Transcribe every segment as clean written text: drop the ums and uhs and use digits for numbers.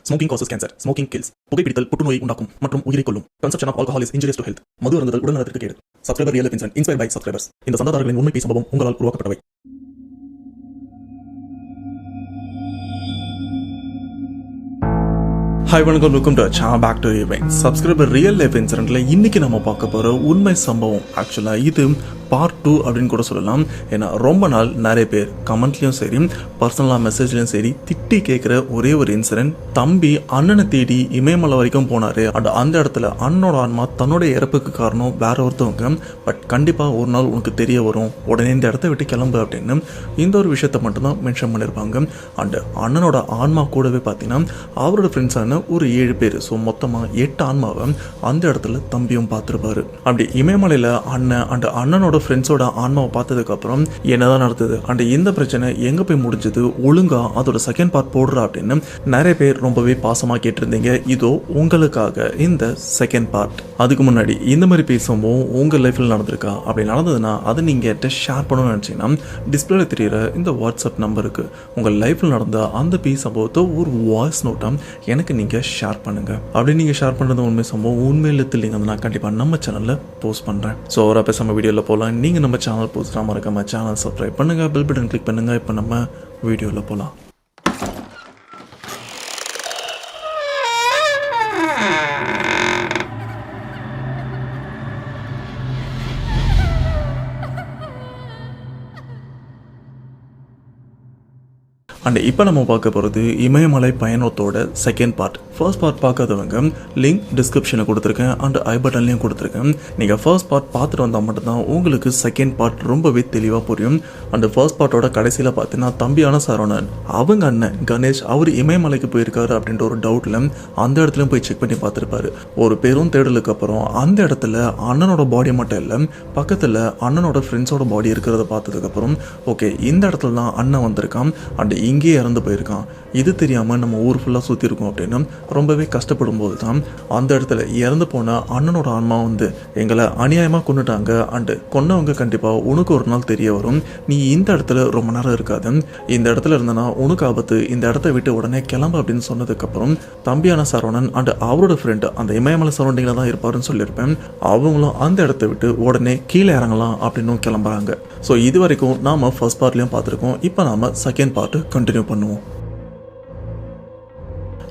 Smoking causes cancer. Smoking kills. புகைப்பிடித்தல் புற்றுநோயை உண்டாக்கும் மற்றும் உயிரை கொல்லும். Consumption of alcohol is injurious to health. மது அருந்துதல் உடல் நலத்திற்கு கேடு. Subscriber real life incident inspired by subscribers. இந்த சந்தாதாரர்களின் உண்மை பேசும் சம்பவம் உங்களால் உருவாக்கப்பட்டவை. Hi, welcome to our channel back to events. Subscriber real life incidentல இன்னைக்கு நம்ம பார்க்க போற உண்மை சம்பவம் ஆக்சுவலா இது பார்ட் 2 அப்படின்னு கூட சொல்லலாம். ஏன்னா ரொம்ப நாள் நிறைய பேர் கமெண்ட்லயும் சரி பர்சனலா மெசேஜ்லயும் சரி திட்டி கேட்கிற ஒரே ஒரு இன்சிடென்ட், தம்பி அண்ணனை தேடி இமயமலை வரைக்கும் போனாரு. அந்த இடத்துல அண்ணனோட ஆன்மா தன்னோட இறப்புக்கு காரணம் வேற ஒருத்தவங்க, பட் கண்டிப்பா ஒரு நாள் உனக்கு தெரிய வரும், உடனே இந்த இடத்த விட்டு கிளம்பு அப்படின்னு இந்த ஒரு விஷயத்த மட்டும்தான் மென்ஷன் பண்ணிருப்பாங்க. அண்ட் அண்ணனோட ஆன்மா கூடவே பார்த்தீங்கன்னா அவரோட ஃப்ரெண்ட்ஸான ஒரு 7 பேர், ஸோ மொத்தமா 8 ஆன்மாவை அந்த இடத்துல தம்பியும் பார்த்துருப்பாரு. அப்படி இமயமலையில அண்ணன் அண்ட் அண்ணனோட ஃப்ரெண்ட்ஸோட ஆன்மாவை பார்த்ததுக்கு அப்புறம் என்னதான் நடந்தது அண்ட் இந்த பிரச்சனை எங்க போய் முடிஞ்சது, ஒழுங்கா அதோட செகண்ட் பார்ட் போடுறா அப்படின்னு நிறைய பேர் ரொம்பவே பாசமா கேட்டிருந்தீங்க. இதோ உங்களுக்காக இந்த செகண்ட் பார்ட். அதுக்கு முன்னாடி இந்த மாதிரி பேசும்போது உங்க லைஃப்ல நடந்திருக்கா, அப்படி நடந்ததுன்னா அதை நீங்க ஷேர் பண்ணணும்னு நினைச்சீங்கன்னா டிஸ்பிளேல தெரியுற இந்த வாட்ஸ்அப் நம்பருக்கு உங்க லைஃப்ல நடந்த அந்த சம்பவத்தை ஒரு வாய்ஸ் நோட்டா எனக்கு நீங்க ஷேர் பண்ணுங்க. அப்படி நீங்க ஷேர் பண்றது உண்மை சம்பவம் உண்மையில இல்லைங்கன்னா கண்டிப்பா நம்ம சேனல்ல போஸ்ட் பண்றேன். ஸோ ஒரு பேசாம வீடியோல போலாம். நீங்க நம்ம சேனல் போஸ்ட் மறக்காம சேனல் சப்ஸ்கிரைப் பண்ணுங்க, பெல் பட்டன் கிளிக் பண்ணுங்க. இப்போ நம்ம வீடியோல போலாம். அண்ட் இப்போ நம்ம பார்க்க போகிறது இமயமலை பயணத்தோட செகண்ட் பார்ட். ஃபர்ஸ்ட் பார்ட் பார்க்காதவங்க லிங்க் டிஸ்கிரிப்ஷனில் கொடுத்துருக்கேன் அண்ட் ஐ பட்டன்லையும் கொடுத்துருக்கேன். நீங்கள் ஃபர்ஸ்ட் பார்ட் பார்த்துட்டு வந்தால் மட்டும்தான் உங்களுக்கு செகண்ட் பார்ட் ரொம்பவே தெளிவாக புரியும். அண்ட் ஃபர்ஸ்ட் பார்ட்டோட கடைசியில் பார்த்தீங்கன்னா தம்பியான சரவணன் அவங்க அண்ணன் கணேஷ் அவர் இமயமலைக்கு போயிருக்காரு அப்படின்ற ஒரு டவுட்டில் அந்த இடத்துலையும் போய் செக் பண்ணி பார்த்துருப்பாரு. ஒரு பெரும் தேடலுக்கு அப்புறம் அந்த இடத்துல அண்ணனோட பாடி மட்டும் இல்லை, பக்கத்தில் அண்ணனோட ஃப்ரெண்ட்ஸோட பாடி இருக்கிறத பார்த்ததுக்கப்புறம் ஓகே இந்த இடத்துல தான் அண்ணன் வந்திருக்கான் அண்ட் இங்கேயே இறந்து போயிருக்கான், இது தெரியாமல் நம்ம ஊர் ஃபுல்லாக சுற்றி இருக்கோம் அப்படின்னு ரொம்பவே கஷ்டப்படும் போது தான் அந்த இடத்துல இறந்து போன அண்ணனோட ஆன்மா வந்து எங்களை அநியாயமாக கொண்டுட்டாங்க அண்டு கொன்னவங்க கண்டிப்பாக உனக்கு ஒரு நாள் தெரிய வரும், நீ இந்த இடத்துல ரொம்ப நேரம் இருக்காது, இந்த இடத்துல இருந்தனா உனக்கு ஆபத்து, இந்த இடத்த விட்டு உடனே கிளம்பு அப்படின்னு சொன்னதுக்கப்புறம் தம்பியான சரவணன் அண்ட் அவரோட ஃப்ரெண்டு அந்த இமயமலை சரௌண்டிங்கில் தான் இருப்பாருன்னு சொல்லியிருப்பேன், அவங்களும் அந்த இடத்த விட்டு உடனே கீழே இறங்கலாம் அப்படின்னு கிளம்புறாங்க. ஸோ இது வரைக்கும் நாம் ஃபர்ஸ்ட் பார்ட்லையும் பார்த்துருக்கோம். இப்போ நாம் செகண்ட் பார்ட்டு கண்டினியூ பண்ணுவோம்.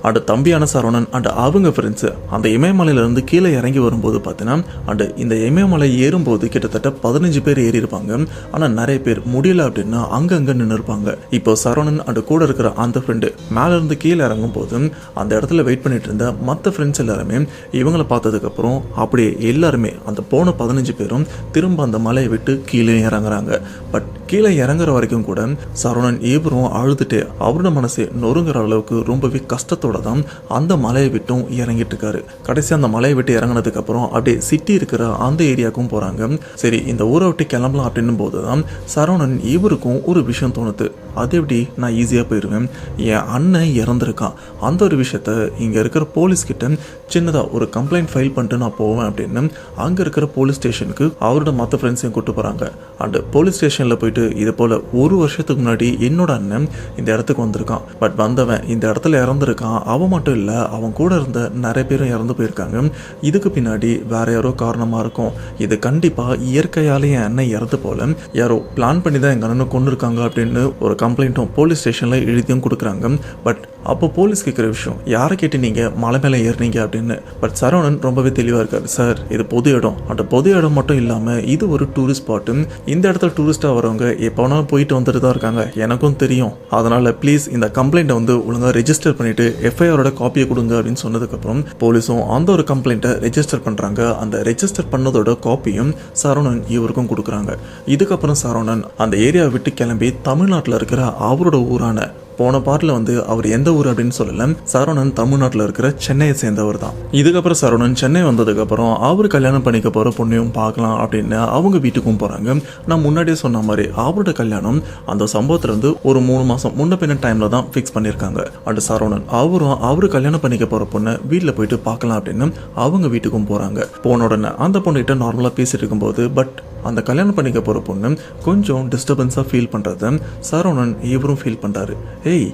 அண்ட் தம்பியான சரவணன் அண்ட் அவங்க ஃப்ரெண்ட்ஸு அந்த இமயமலையிலேருந்து கீழே இறங்கி வரும்போது பார்த்தீங்கன்னா அண்ட் இந்த இமயமலை ஏறும்போது கிட்டத்தட்ட 15 பேர் ஏறி இருப்பாங்க. ஆனால் நிறைய பேர் முடியல அப்படின்னா அங்கங்கே நின்று இருப்பாங்க. இப்போ சரவணன் அண்ட் கூட இருக்கிற அந்த ஃப்ரெண்டு மேலேருந்து கீழே இறங்கும் போது அந்த இடத்துல வெயிட் பண்ணிட்டு இருந்த மற்ற ஃப்ரெண்ட்ஸ் எல்லாருமே இவங்களை பார்த்ததுக்கப்புறம் அப்படியே எல்லாருமே அந்த போன 15 பேரும் திரும்ப அந்த மலையை விட்டு கீழே இறங்குறாங்க. பட் கீழே இறங்குற வரைக்கும் கூட சரவணன் இவரும் அழுதுட்டு அவரோட மனசு நொறுங்குற அளவுக்கு ரொம்பவே கஷ்டத்தோட தான் அந்த மலையை விட்டும் இறங்கிட்டு இருக்காரு. கடைசி அந்த மலையை விட்டு இறங்கினதுக்கு அப்புறம் அப்படியே சிட்டி இருக்கிற அந்த ஏரியாவுக்கும் போறாங்க. சரி இந்த ஊரை விட்டு கிளம்பலாம் அப்படின்னும் போதுதான் சரவணன் இவருக்கும் ஒரு விஷயம் தோணுது, அது எப்படி நான் ஈஸியாக போயிடுவேன், என் அண்ணன் இறந்துருக்கான், அந்த ஒரு விஷயத்த இங்கே இருக்கிற போலீஸ் கிட்ட சின்னதாக ஒரு கம்ப்ளைண்ட் ஃபைல் பண்ணிட்டு நான் போவேன் அப்படின்னு அங்கே இருக்கிற போலீஸ் ஸ்டேஷனுக்கு அவரோட மற்ற ஃப்ரெண்ட்ஸையும் கூப்பிட்டு போகிறாங்க. அண்ட் போலீஸ் ஸ்டேஷனில் போயிட்டு இது போல் ஒரு வருஷத்துக்கு முன்னாடி என்னோட அண்ணன் இந்த இடத்துக்கு வந்திருக்கான், பட் வந்தவன் இந்த இடத்துல இறந்துருக்கான், அவன் மட்டும் இல்லை அவன் கூட இருந்த நிறைய பேரும் இறந்து போயிருக்காங்க, இதுக்கு பின்னாடி வேற யாரோ காரணமாக இருக்கும், இது கண்டிப்பாக இயற்கையாலே என் அண்ணன் இறந்து போல யாரோ பிளான் பண்ணி தான் எங்கள் அண்ணனை கொண்டு இருக்காங்க அப்படின்னு ஒரு கம்ப்ளைண்ட்டும் போலீஸ் ஸ்டேஷனில் எழுதியும் கொடுக்குறாங்க. பட் அப்போ போலீஸ் கேட்குற விஷயம், யாரை கேட்டு நீங்கள் மலை மேலே ஏறினீங்க அப்படின்னு. பட் சரவணன் ரொம்பவே தெளிவாக இருக்காரு, சார் இது பொது இடம், அந்த பொது இடம் மட்டும் இல்லாமல் இது ஒரு டூரிஸ்ட் ஸ்பாட்டு, இந்த இடத்துல டூரிஸ்டாக வரவங்க எப்போனாலும் போயிட்டு வந்துட்டு தான் இருக்காங்க, எனக்கும் தெரியும், அதனால் ப்ளீஸ் இந்த கம்ப்ளைண்ட்டை வந்து ஒழுங்காக ரெஜிஸ்டர் பண்ணிவிட்டு எஃப்ஐஆரோட காப்பியை கொடுங்க அப்படின்னு சொன்னதுக்கப்புறம் போலீஸும் அந்த ஒரு கம்ப்ளைண்ட்டை ரெஜிஸ்டர் பண்ணுறாங்க. அந்த ரெஜிஸ்டர் பண்ணதோட காப்பியும் சரவணன் இவருக்கும் கொடுக்குறாங்க. இதுக்கப்புறம் சரவணன் அந்த ஏரியாவை விட்டு கிளம்பி தமிழ்நாட்டில் இருக்கிற அவரோட ஊரான போன பார்ட்டில் வந்து அவர் எந்த ஊர் அப்படின்னு சொல்லல, சரவணன் தமிழ்நாட்டில் இருக்கிற சென்னையை சேர்ந்தவர் தான். இதுக்கப்புறம் சரவணன் சென்னை வந்ததுக்கப்புறம் அவர் கல்யாணம் பண்ணிக்க போகிற பொண்ணையும் பார்க்கலாம் அப்படின்னு அவங்க வீட்டுக்கும் போகிறாங்க. நான் முன்னாடியே சொன்ன மாதிரி அவரோட கல்யாணம் அந்த சம்பவத்துலேருந்து ஒரு 3 மாதம் முன்ன பின்ன டைமில் தான் ஃபிக்ஸ் பண்ணியிருக்காங்க. அண்ட் சரவணன் அவரும் அவர் கல்யாணம் பண்ணிக்க போகிற பொண்ணை வீட்டில் போயிட்டு பார்க்கலாம் அப்படின்னு அவங்க வீட்டுக்கும் போகிறாங்க. போன உடனே அந்த பொண்ணுகிட்ட நார்மலாக பேசிட்டு இருக்கும்போது பட் அந்த கல்யாணம் பண்ணிக்க போகிற பொண்ணு கொஞ்சம் டிஸ்டர்பன்ஸாக ஃபீல் பண்ணுறத சரவணன் இவரும் ஃபீல் பண்ணுறாரு. ஏய்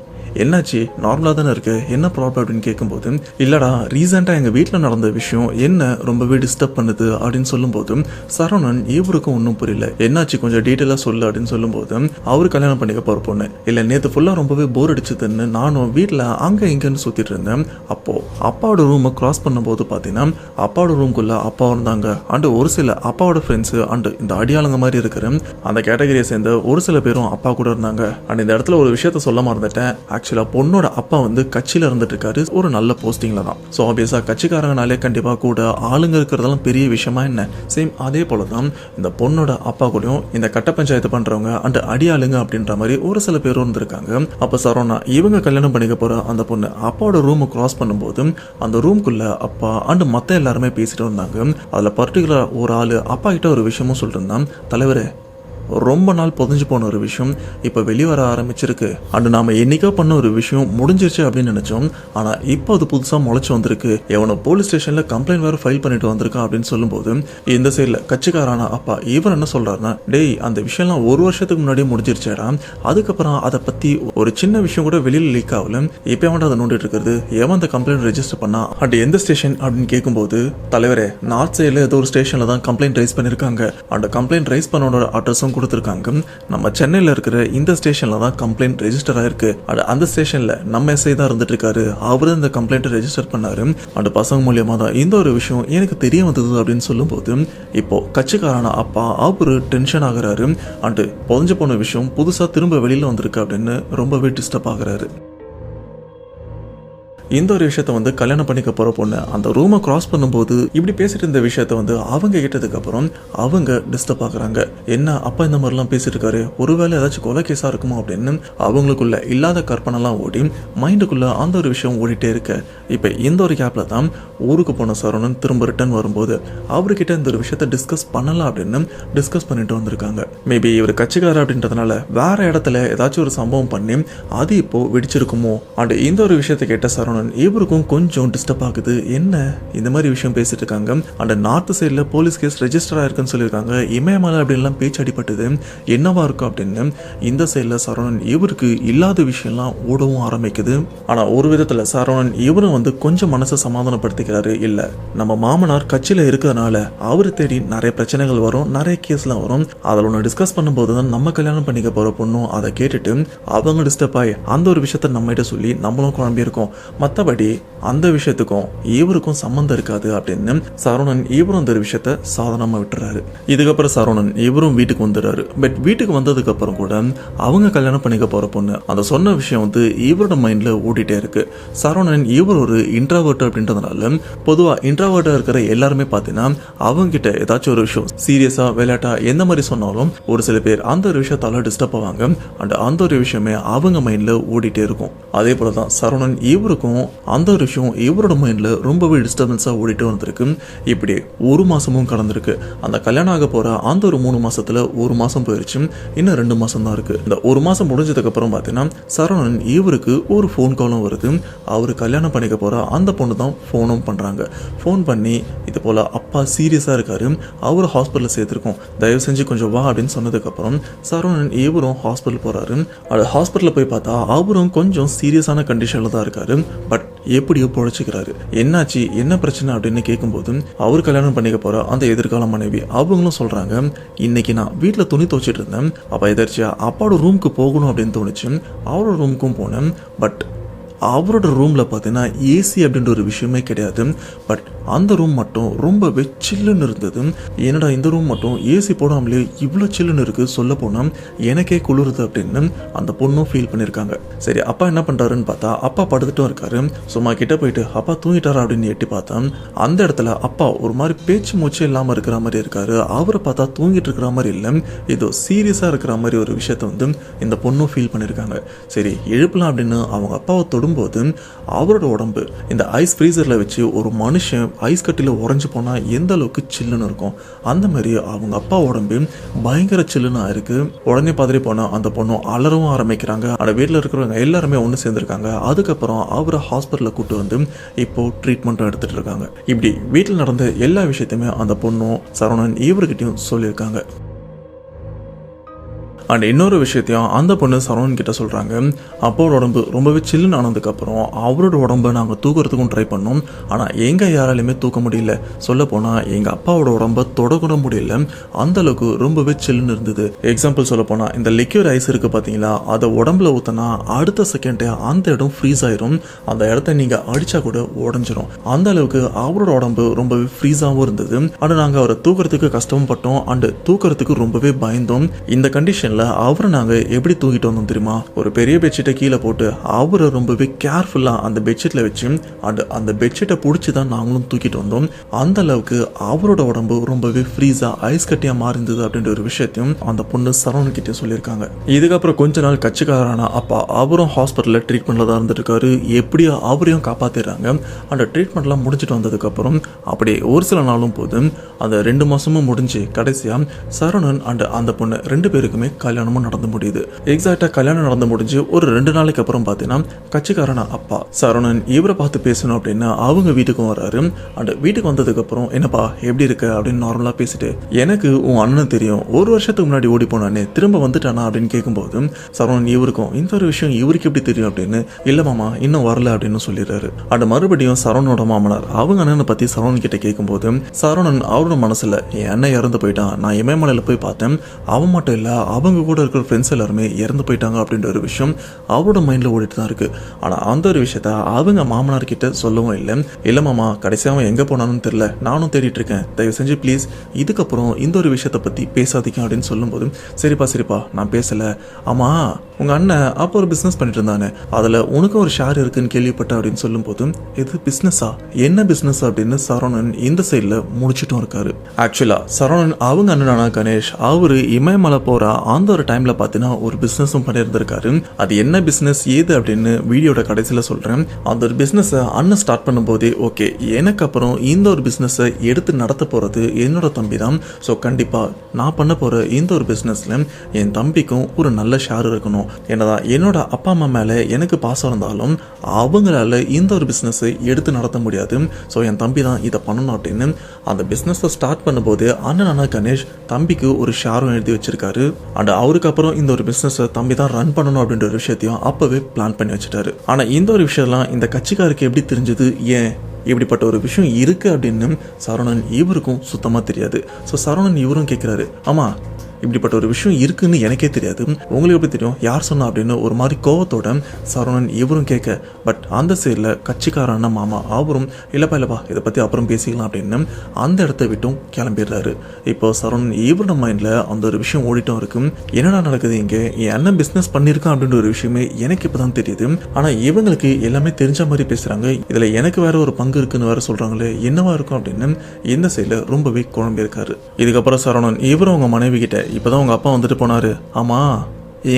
என்னாச்சு, நார்மலாக தானே இருக்கு, என்ன ப்ராப்ளம் அப்படின்னு கேட்கும்போது, இல்லடா ரீசெண்டாக எங்கள் வீட்டில் நடந்த விஷயம் என்ன ரொம்பவே டிஸ்டர்ப் பண்ணுது அப்படின்னு சொல்லும்போது சரவணன் இவருக்கும் ஒன்றும் புரியல. என்னாச்சு கொஞ்சம் டீட்டெயிலாக சொல்லு அப்படின்னு சொல்லும்போது, அவரு கல்யாணம் பண்ணிக்க போகிற பொண்ணு இல்லை, நேற்று ஃபுல்லாக ரொம்பவே போர் அடிச்சதுன்னு நானும் வீட்டில் அங்கே இங்கேன்னு சுற்றிட்டு இருந்தேன். அப்போது அப்பாவோட ரூமை கிராஸ் பண்ணும்போது பார்த்தீங்கன்னா அப்பாவோட ரூம்குள்ளே அப்பா இருந்தாங்க. அண்டு ஒரு சில அப்பாவோட ஃப்ரெண்ட்ஸு அண்டு இந்த அடியாளுங்க மாதிரி இருக்கிற அந்த கேட்டகரியை சேர்ந்த ஒரு சில பேரும் அப்பா கூட இருந்தாங்க. அண்ட் இந்த இடத்துல ஒரு விஷயத்த சொல்ல மறந்துட்டேன். ஆக்சுவலாக பொண்ணோட அப்பா வந்து கட்சியில் இருந்துட்டு இருக்காரு, ஒரு நல்ல போஸ்டிங்கில் தான். ஸோ ஆப்வியஸாக கட்சிக்காரங்கனாலே கண்டிப்பாக கூட ஆளுங்க இருக்கிறதெல்லாம் பெரிய விஷயமா என்ன, சேம் அதே போல தான் இந்த பொண்ணோட அப்பா கூடயும் இந்த கட்ட பஞ்சாயத்து பண்ணுறவங்க அண்ட் அடியாளுங்க அப்படின்ற மாதிரி ஒரு சில பேரும் இருந்திருக்காங்க. அப்போ சரவணா இவங்க கல்யாணம் பண்ணிக்க போகிற அந்த பொண்ணு அப்பாவோட ரூமை கிராஸ் பண்ணும்போது அந்த ரூம்குள்ளே அப்பா அண்ட் மற்ற எல்லாருமே பேசிட்டு இருந்தாங்க. அதில் பர்டிகுலர் ஒரு ஆள் அப்பா கிட்ட ஒரு விஷயமும் சொல்லிட்டு இருந்தான். தலைவரே, ரொம்ப நாள் புதஞ்சு போன ஒரு விஷயம் இப்போ வெளியே வர ஆரம்பிச்சிருக்கு. அண்ட் நாம என்னைக்கோ பண்ண ஒரு விஷயம் முடிஞ்சிருச்சு அப்படின்னு நினைச்சோம். ஆனால் இப்போ அது புதுசாக முளைச்சி வந்திருக்கு. எவனோ போலீஸ் ஸ்டேஷனில் கம்ப்ளைண்ட் வேறு ஃபைல் பண்ணிட்டு வந்திருக்கான் அப்படின்னு சொல்லும்போது இந்த சைடில் கட்சிக்காரான அப்பா இவர் என்ன சொல்றாருன்னா, டேய் அந்த விஷயம்லாம் ஒரு வருஷத்துக்கு முன்னாடியே முடிஞ்சிருச்சேடா, அதுக்கப்புறம் அதை பற்றி ஒரு சின்ன விஷயம் கூட வெளியில் லீக் ஆகல, இப்போ எவன்டா அதை நோண்டிட்டு இருக்கிறது, எவன் அந்த கம்ப்ளைண்ட் ரெஜிஸ்டர் பண்ணா அண்ட் எந்த ஸ்டேஷன் அப்படின்னு கேட்கும்போது, தலைவரே நார்த் சைடில் ஏதோ ஒரு ஸ்டேஷனில் தான் கம்ப்ளைண்ட் ரைஸ் பண்ணியிருக்காங்க. அந்த கம்ப்ளைண்ட் ரைஸ் பண்ணோட அட்ரஸும் கொடுத்துருக்காங்க. நம்ம சென்னையில் இருக்கிற இந்த ஸ்டேஷனில் தான் கம்ப்ளைண்ட் ரெஜிஸ்டர் ஆயிருக்கு. அந்த ஸ்டேஷனில் நம்ம எஸ்ஐ தான் இருந்துட்டு இருக்காரு, அவரு இந்த கம்ப்ளைண்ட்டை ரெஜிஸ்டர் பண்ணாரு. அந்த பசங்க மூலியமாக தான் இந்த ஒரு விஷயம் எனக்கு தெரிய வந்தது அப்படின்னு சொல்லும்போது இப்போ கட்சிக்காரான அப்பா அவரு டென்ஷன் ஆகுறாரு. அண்டு புதஞ்சு போன விஷயம் புதுசாக திரும்ப வெளியில் வந்திருக்கு அப்படின்னு ரொம்பவே டிஸ்டர்ப் ஆகுறாரு. இந்த ஒரு விஷயத்த வந்து கல்யாணம் பண்ணிக்க போகிற பொண்ணு அந்த ரூமை கிராஸ் பண்ணும்போது இப்படி பேசிட்டு இருந்த விஷயத்த வந்து அவங்க கேட்டதுக்கு அப்புறம் அவங்க டிஸ்டர்ப் ஆகுறாங்க. என்ன அப்பா இந்த மாதிரிலாம் பேசிட்டு இருக்காரு, ஒருவேளை ஏதாச்சும் கொலை கேஸாக இருக்குமோ அப்படின்னு அவங்களுக்குள்ள இல்லாத கற்பனைலாம் ஓடி மைண்டுக்குள்ள அந்த ஒரு விஷயம் ஓடிட்டே இருக்கு. இப்போ இந்த ஒரு கேப்ல தான் ஊருக்கு போன சரவணன் திரும்ப ரிட்டர்ன் வரும்போது அவர்கிட்ட இந்த ஒரு விஷயத்த டிஸ்கஸ் பண்ணலாம் அப்படின்னு டிஸ்கஸ் பண்ணிட்டு வந்திருக்காங்க. மேபி இவர் கட்சிக்காரர் அப்படின்றதுனால வேற இடத்துல ஏதாச்சும் ஒரு சம்பவம் பண்ணி அது இப்போ வெடிச்சிருக்குமோ. அண்ட் இந்த ஒரு விஷயத்தை கேட்ட சரவணன் இவருக்கும் கொஞ்சம் டிஸ்டர்ப் ஆகுது. என்ன இந்த மாதிரி விஷயம் பேசிட்டு இருக்காங்க, அந்த நார்த் சைடில் போலீஸ் கேஸ் ரெஜிஸ்டர் ஆயிருக்குன்னு சொல்லியிருக்காங்க, இமயமலை அப்படின்லாம் பேச்சு அடிப்பட்டது, என்னவா இருக்கும் அப்படின்னு இந்த சைடில் சரவணன் இவருக்கு இல்லாத விஷயம்லாம் ஓடவும் ஆரம்பிக்குது. ஆனால் ஒரு விதத்தில் சரவணன் இவரும் வந்து கொஞ்சம் மனசை சமாதானப்படுத்திக்கிறாரு. இல்லை நம்ம மாமனார் கட்சியில் இருக்கிறதுனால அவரு தேடி நிறைய பிரச்சனைகள் வரும், நிறைய கேஸ்லாம் வரும், அதில் ஒன்று டிஸ்கஸ் பண்ணும்போது தான் நம்ம கல்யாணம் பண்ணிக்க போகிற பொண்ணும் அதை கேட்டுட்டு அவங்க டிஸ்டர்ப் ஆகி அந்த ஒரு விஷயத்த நம்மகிட்ட சொல்லி நம்மளும் குழம்பியிருக்கோம். மற்றபடி அந்த விஷயத்துக்கும் இவருக்கும் சம்மந்தம் இருக்காது அப்படின்னு சரவணன் இவரும் அந்த விஷயத்த சாதாரணமாக விட்டுறாரு. இதுக்கப்புறம் சரவணன் இவரும் வீட்டுக்கு வந்துடுறாரு. பட் வீட்டுக்கு வந்ததுக்கு அப்புறம் கூட அவங்க கல்யாணம் பண்ணிக்க போற பொண்ணு அந்த சொன்ன விஷயம் வந்து இவரோட மைண்ட்ல ஓடிட்டே இருக்கு. சரவணன் இவர் ஒரு இன்ட்ராவர்ட் அப்படின்றதுனால பொதுவாக இன்ட்ராவர்ட்டா இருக்கிற எல்லாருமே பார்த்தீங்கன்னா அவங்க கிட்ட ஏதாச்சும் ஒரு விஷயம் சீரியஸா விளையாட்டா எந்த மாதிரி சொன்னாலும் ஒரு சில பேர் அந்த ஒரு விஷயத்தால டிஸ்டர்ப் ஆவாங்க. அண்ட் அந்த ஒரு விஷயமே அவங்க மைண்ட்ல ஓடிட்டே இருக்கும். அதே போலதான் சரவணன் இவருக்கும் அந்த ஒரு விஷயம் இவரோட மைண்ட்ல ரொம்பவே டிஸ்டர்பன்ஸா ஓடிட்டு வந்திருக்கு. இப்படி ஒரு மாசமும் கடந்திருக்கு. அந்த கல்யாணம் ஆக போற அந்த ஒரு 3 மாசத்துல ஒரு மாசம் போயிருச்சு, இன்னும் 2 மாசம் தான் இருக்கு. இந்த ஒரு மாசம் முடிஞ்சதுக்கு அப்புறம் பார்த்தீங்கன்னா சரவணன் இவருக்கு ஒரு ஃபோன் காலும் வருது. அவரு கல்யாணம் பண்ணிக்க போற அந்த பொண்ணு தான் ஃபோனும் பண்றாங்க. ஃபோன் பண்ணி இது போல அப்பா சீரியஸா இருக்காரு, அவரு ஹாஸ்பிட்டல் சேர்த்திருக்கோம், தயவு செஞ்சு கொஞ்சம் வா அப்படின்னு சொன்னதுக்கு அப்புறம் சரவணன் இவரும் ஹாஸ்பிட்டல் போறாரு. அது ஹாஸ்பிட்டலில் போய் பார்த்தா அவரும் கொஞ்சம் சீரியஸான கண்டிஷன்ல தான் இருக்காரு. பட் எப்படியோ பொழைச்சிக்கிறாரு. என்னாச்சு என்ன பிரச்சனை அப்படின்னு கேட்கும்போது அவர் கல்யாணம் பண்ணிக்க போற அந்த எதிர்கால மனைவி அவங்களும் சொல்றாங்க, இன்னைக்கு நான் வீட்டில் துணி துவைச்சிட்டு இருந்தேன், அப்போ எதிர்ச்சியா அப்பாவோட ரூமுக்கு போகணும் அப்படின்னு தோணுச்சு, அவரோட ரூமுக்கும் போனேன். பட் அவரோட ரூமில் பார்த்தீங்கன்னா ஏசி அப்படின்ற ஒரு விஷயமே கிடையாது. பட் அந்த ரூம் மட்டும் ரொம்பவே சில்லுன்னு இருந்தது. என்னடா இந்த ரூம் மட்டும் ஏசி போடாமலே இவ்வளோ சில்லுன்னு இருக்குது, சொல்ல போனால் எனக்கே குளிருது அப்படின்னு அந்த பொண்ணும் ஃபீல் பண்ணியிருக்காங்க. சரி அப்பா என்ன பண்ணுறாருன்னு பார்த்தா அப்பா படுத்துட்டும் இருக்காரு. சும்மா கிட்ட போயிட்டு அப்பா தூங்கிட்டாரா அப்படின்னு எட்டி பார்த்தா அந்த இடத்துல அப்பா ஒரு மாதிரி பேச்சு மூச்சு இல்லாமல் இருக்கிற மாதிரி இருக்காரு. அவரை பார்த்தா தூங்கிட்டு இருக்கிற மாதிரி இல்லை, ஏதோ சீரியஸாக இருக்கிற மாதிரி ஒரு விஷயத்த வந்து இந்த பொண்ணும் ஃபீல் பண்ணியிருக்காங்க. சரி எழுப்பலாம் அப்படின்னு அவங்க அப்பாவை தொடும்போது அவரோட உடம்பு இந்த ஐஸ் ஃப்ரீசரில் வச்சு ஒரு மனுஷன் ஐஸ் கட்டியில் உறைஞ்சு போனால் எந்த அளவுக்கு சில்லுன்னு இருக்கும் அந்த மாதிரி அவங்க அப்பா உடம்பு பயங்கர சில்லுன்னு இருக்கு. உடனே பதறி போன அந்த பொண்ணும் அலறவும் ஆரம்பிக்கிறாங்க. அந்த வீட்டில் இருக்கிறவங்க எல்லாருமே ஒன்று சேர்ந்துருக்காங்க. அதுக்கப்புறம் அவரை ஹாஸ்பிட்டலில் கூட்டு வந்து இப்போ ட்ரீட்மெண்ட்டும் எடுத்துட்டு இருக்காங்க. இப்படி வீட்டில் நடந்த எல்லா விஷயத்தையுமே அந்த பொண்ணும் சரவணன் இவர்கிட்டையும் சொல்லியிருக்காங்க. அண்ட் இன்னொரு விஷயத்தையும் அந்த பொண்ணு சரவணன் கிட்ட சொல்கிறாங்க, அப்பாவோட உடம்பு ரொம்பவே சில்லுன்னு ஆனதுக்கப்புறம் அவரோட உடம்பை நாங்கள் தூக்குறதுக்கும் ட்ரை பண்ணோம். ஆனால் எங்கள் யாராலையுமே தூக்க முடியல. சொல்லப்போனால் எங்கள் அப்பாவோட உடம்பை தொடக்கூட முடியல, அந்த அளவுக்கு ரொம்பவே சில்லுன்னு இருந்தது. எக்ஸாம்பிள் சொல்லப்போனால் இந்த லிக்யூர் ஐஸ் இருக்குது பார்த்தீங்களா, அதை உடம்புல ஊற்றினா அடுத்த செகண்டே அந்த இடம் ஃப்ரீஸ் ஆயிரும். அந்த இடத்த நீங்கள் அடித்தா கூட உடஞ்சிரும். அந்த அளவுக்கு அவரோட உடம்பு ரொம்பவே ஃப்ரீஸாகவும் இருந்தது. ஆனால் நாங்கள் அவரை தூக்குறதுக்கு கஷ்டமும் பட்டோம் அண்டு தூக்குறதுக்கு ரொம்பவே பயந்தோம். இந்த கண்டிஷனில் அவரை நாங்கள் எப்படி தூக்கிட்டு வந்தோம் தெரியுமா? ஒரு பெரிய பெட்ஷீட்டை கீழே போட்டு அவரை ரொம்பவே கேர்ஃபுல்லாக அந்த பெட்ஷீட்டில் வச்சு அண்டு அந்த பெட்ஷீட்டை பிடிச்சி தான் நாங்களும் தூக்கிட்டு வந்தோம். அந்த அளவுக்கு அவரோட உடம்பு ரொம்பவே ஃப்ரீஸாக ஐஸ் கட்டியாக மாறிந்தது அப்படின்ற ஒரு விஷயத்தையும் அந்த பொண்ணு சரவணன் கிட்டே சொல்லியிருக்காங்க. இதுக்கப்புறம் கொஞ்ச நாள் கட்சிக்காரனா அப்பா அவரும் ஹாஸ்பிட்டலில் ட்ரீட்மெண்ட்டில் தான் இருந்துருக்காரு. எப்படியோ அவரையும் காப்பாற்றிடுறாங்க. அந்த ட்ரீட்மெண்ட்லாம் முடிச்சுட்டு வந்ததுக்கப்புறம் அப்படியே ஒரு சில நாளும் போதும் அந்த 2 மாதமும் முடிஞ்சு கடைசியாக சரவணன் அண்ட் அந்த பொண்ணு 2 பேருக்குமே கல்யாணமும் நடந்து முடியுது. எக்ஸாக்டாக கல்யாணம் நடந்து முடிஞ்சு ஒரு 2 நாளைக்கு அப்புறம் பார்த்தீங்கன்னா கட்சிக்காரனா அப்பா சரவணன் இவரை பார்த்து பேசணும் அப்படின்னு அவங்க வீட்டுக்கும் வராரு. அண்ட் வீட்டுக்கு வந்ததுக்கப்புறம் என்னப்பா எப்படி இருக்க அப்படின்னு நார்மலாக பேசிட்டு, எனக்கு உன் அண்ணன் தெரியும், 1 வருஷத்துக்கு முன்னாடி ஓடி போனானே திரும்ப வந்துட்டானா அப்படின்னு கேட்கும்போது சரவணன் இவருக்கும் இந்த ஒரு விஷயம் இவருக்கு எப்படி தெரியும் அப்படின்னு, இல்லை மாமா இன்னும் வரல அப்படின்னு சொல்லிடுறாரு. அண்ட் மறுபடியும் சரவணோட மாமனார் அவங்க அண்ணனை பற்றி சரவணன் கிட்ட கேட்கும்போது சரவணன் அவரோட மனசில் என் அண்ணன் இறந்து போயிட்டான், நான் இமயமலையில் போய் பார்த்தேன், அவன் மட்டும் இல்லை அவங்க கூட இருக்கிற ஃப்ரெண்ட்ஸ் எல்லாருமே இறந்து போயிட்டாங்க அப்படின்ற ஒரு விஷயம் அவரோட மைண்டில் ஓடிட்டு தான் இருக்கு. ஆனால் அந்த ஒரு விஷயத்த அவங்க மாமனார் கிட்ட சொல்லவும் இல்லை. இல்லை மாமா கடைசியாக அவன் எங்கே போனான்னு தெரியல, நானும் தேடிட்டு இருக்கேன், தயவு செஞ்சு ப்ளீஸ் இதுக்கப்புறம் இந்த ஒரு விஷயத்தை பற்றி பேசாதீங்க அப்படின்னு சொல்லும்போது, சரிப்பா நான் பேசலை, ஆமாம் உங்கள் அண்ணன் அப்போ ஒரு பிஸ்னஸ் பண்ணிட்டு இருந்தானே அதில் உனக்கும் ஒரு ஷேர் இருக்குன்னு கேள்விப்பட்ட அப்படின்னு சொல்லும்போது, இது பிஸ்னஸா, என்ன பிஸ்னஸ் அப்படின்னு சரவணன் இந்த சைடில் முடிச்சிட்டும் இருக்காரு. ஆக்சுவலாக சரவணன் அவங்க அண்ணனான கணேஷ் அவரு இமயமலை போகிற அந்த ஒரு டைமில் பார்த்தீங்கன்னா ஒரு பிஸ்னஸும் பண்ணியிருந்திருக்காரு. அது என்ன பிஸ்னஸ் ஏது அப்படின்னு வீடியோட கடைசியில் சொல்கிறேன். அந்த ஒரு பிஸ்னஸை அண்ணன் ஸ்டார்ட் பண்ணும்போதே ஓகே எனக்கு அப்புறம் இந்த ஒரு பிஸ்னஸை எடுத்து நடத்த போகிறது என்னோட தம்பி தான். ஸோ கண்டிப்பாக நான் பண்ண போகிற இந்த ஒரு பிஸ்னஸில் என் தம்பிக்கும் ஒரு நல்ல ஷேர் இருக்கணும். என்னதான் என்னோட அப்பா அம்மா மேலே எனக்கு பாசம் இருந்தாலும் அவங்களால இந்த ஒரு பிஸ்னஸை எடுத்து நடத்த முடியாது. ஸோ என் தம்பி தான் இதை பண்ணணும் அப்படின்னு அந்த பிஸ்னஸை ஸ்டார்ட் பண்ணும்போது அண்ணனான கணேஷ் தம்பிக்கு ஒரு ஷேரும் எழுதி வச்சிருக்காரு. அண்ட் அவருக்கு அப்புறம் இந்த ஒரு பிஸ்னஸை தம்பி தான் ரன் பண்ணணும் அப்படின்ற ஒரு விஷயத்தையும் அப்பவே பிளான் பண்ணி வச்சுட்டாரு. ஆனால் இந்த ஒரு விஷயம்லாம் இந்த கட்சிக்காருக்கு எப்படி தெரிஞ்சது, ஏன் இப்படிப்பட்ட ஒரு விஷயம் இருக்கு அப்படின்னு சரவணன் இவருக்கும் சுத்தமாக தெரியாது. ஸோ சரவணன் இவரும் கேட்குறாரு, ஆமாம் இப்படிப்பட்ட ஒரு விஷயம் இருக்குன்னு எனக்கே தெரியாது, உங்களுக்கு எப்படி தெரியும், யார் சொன்னா அப்படின்னு ஒரு மாதிரி கோவத்தோட சரவணன் இவரும் கேட்க, பட் அந்த சைடில் கட்சிக்காரான மாமா அவரும் இல்லப்பா இதை பற்றி அப்புறம் பேசிக்கலாம் அப்படின்னு அந்த இடத்த விட்டும் கிளம்பிடுறாரு. இப்போ சரவணன் இவரோட மைண்டில் அந்த ஒரு விஷயம் ஓடிட்டும் இருக்கு, என்னடா நடக்குது இங்கே, என் அண்ணன் பிஸ்னஸ் பண்ணியிருக்கான் அப்படின்ற ஒரு விஷயமே எனக்கு இப்போ தான் தெரியுது. ஆனால் இவங்களுக்கு எல்லாமே தெரிஞ்ச மாதிரி பேசுகிறாங்க, இதில் எனக்கு வேற ஒரு பங்கு இருக்குன்னு வேற சொல்கிறாங்களே, என்னவா இருக்கும் அப்படின்னு இந்த சைடில் ரொம்பவே குழம்பி இருக்காரு. இதுக்கப்புறம் சரவணன் இவரும் அவங்க மனைவி கிட்ட, இப்போதான் உங்கள் அப்பா வந்துட்டு போனாரு, ஆமாம்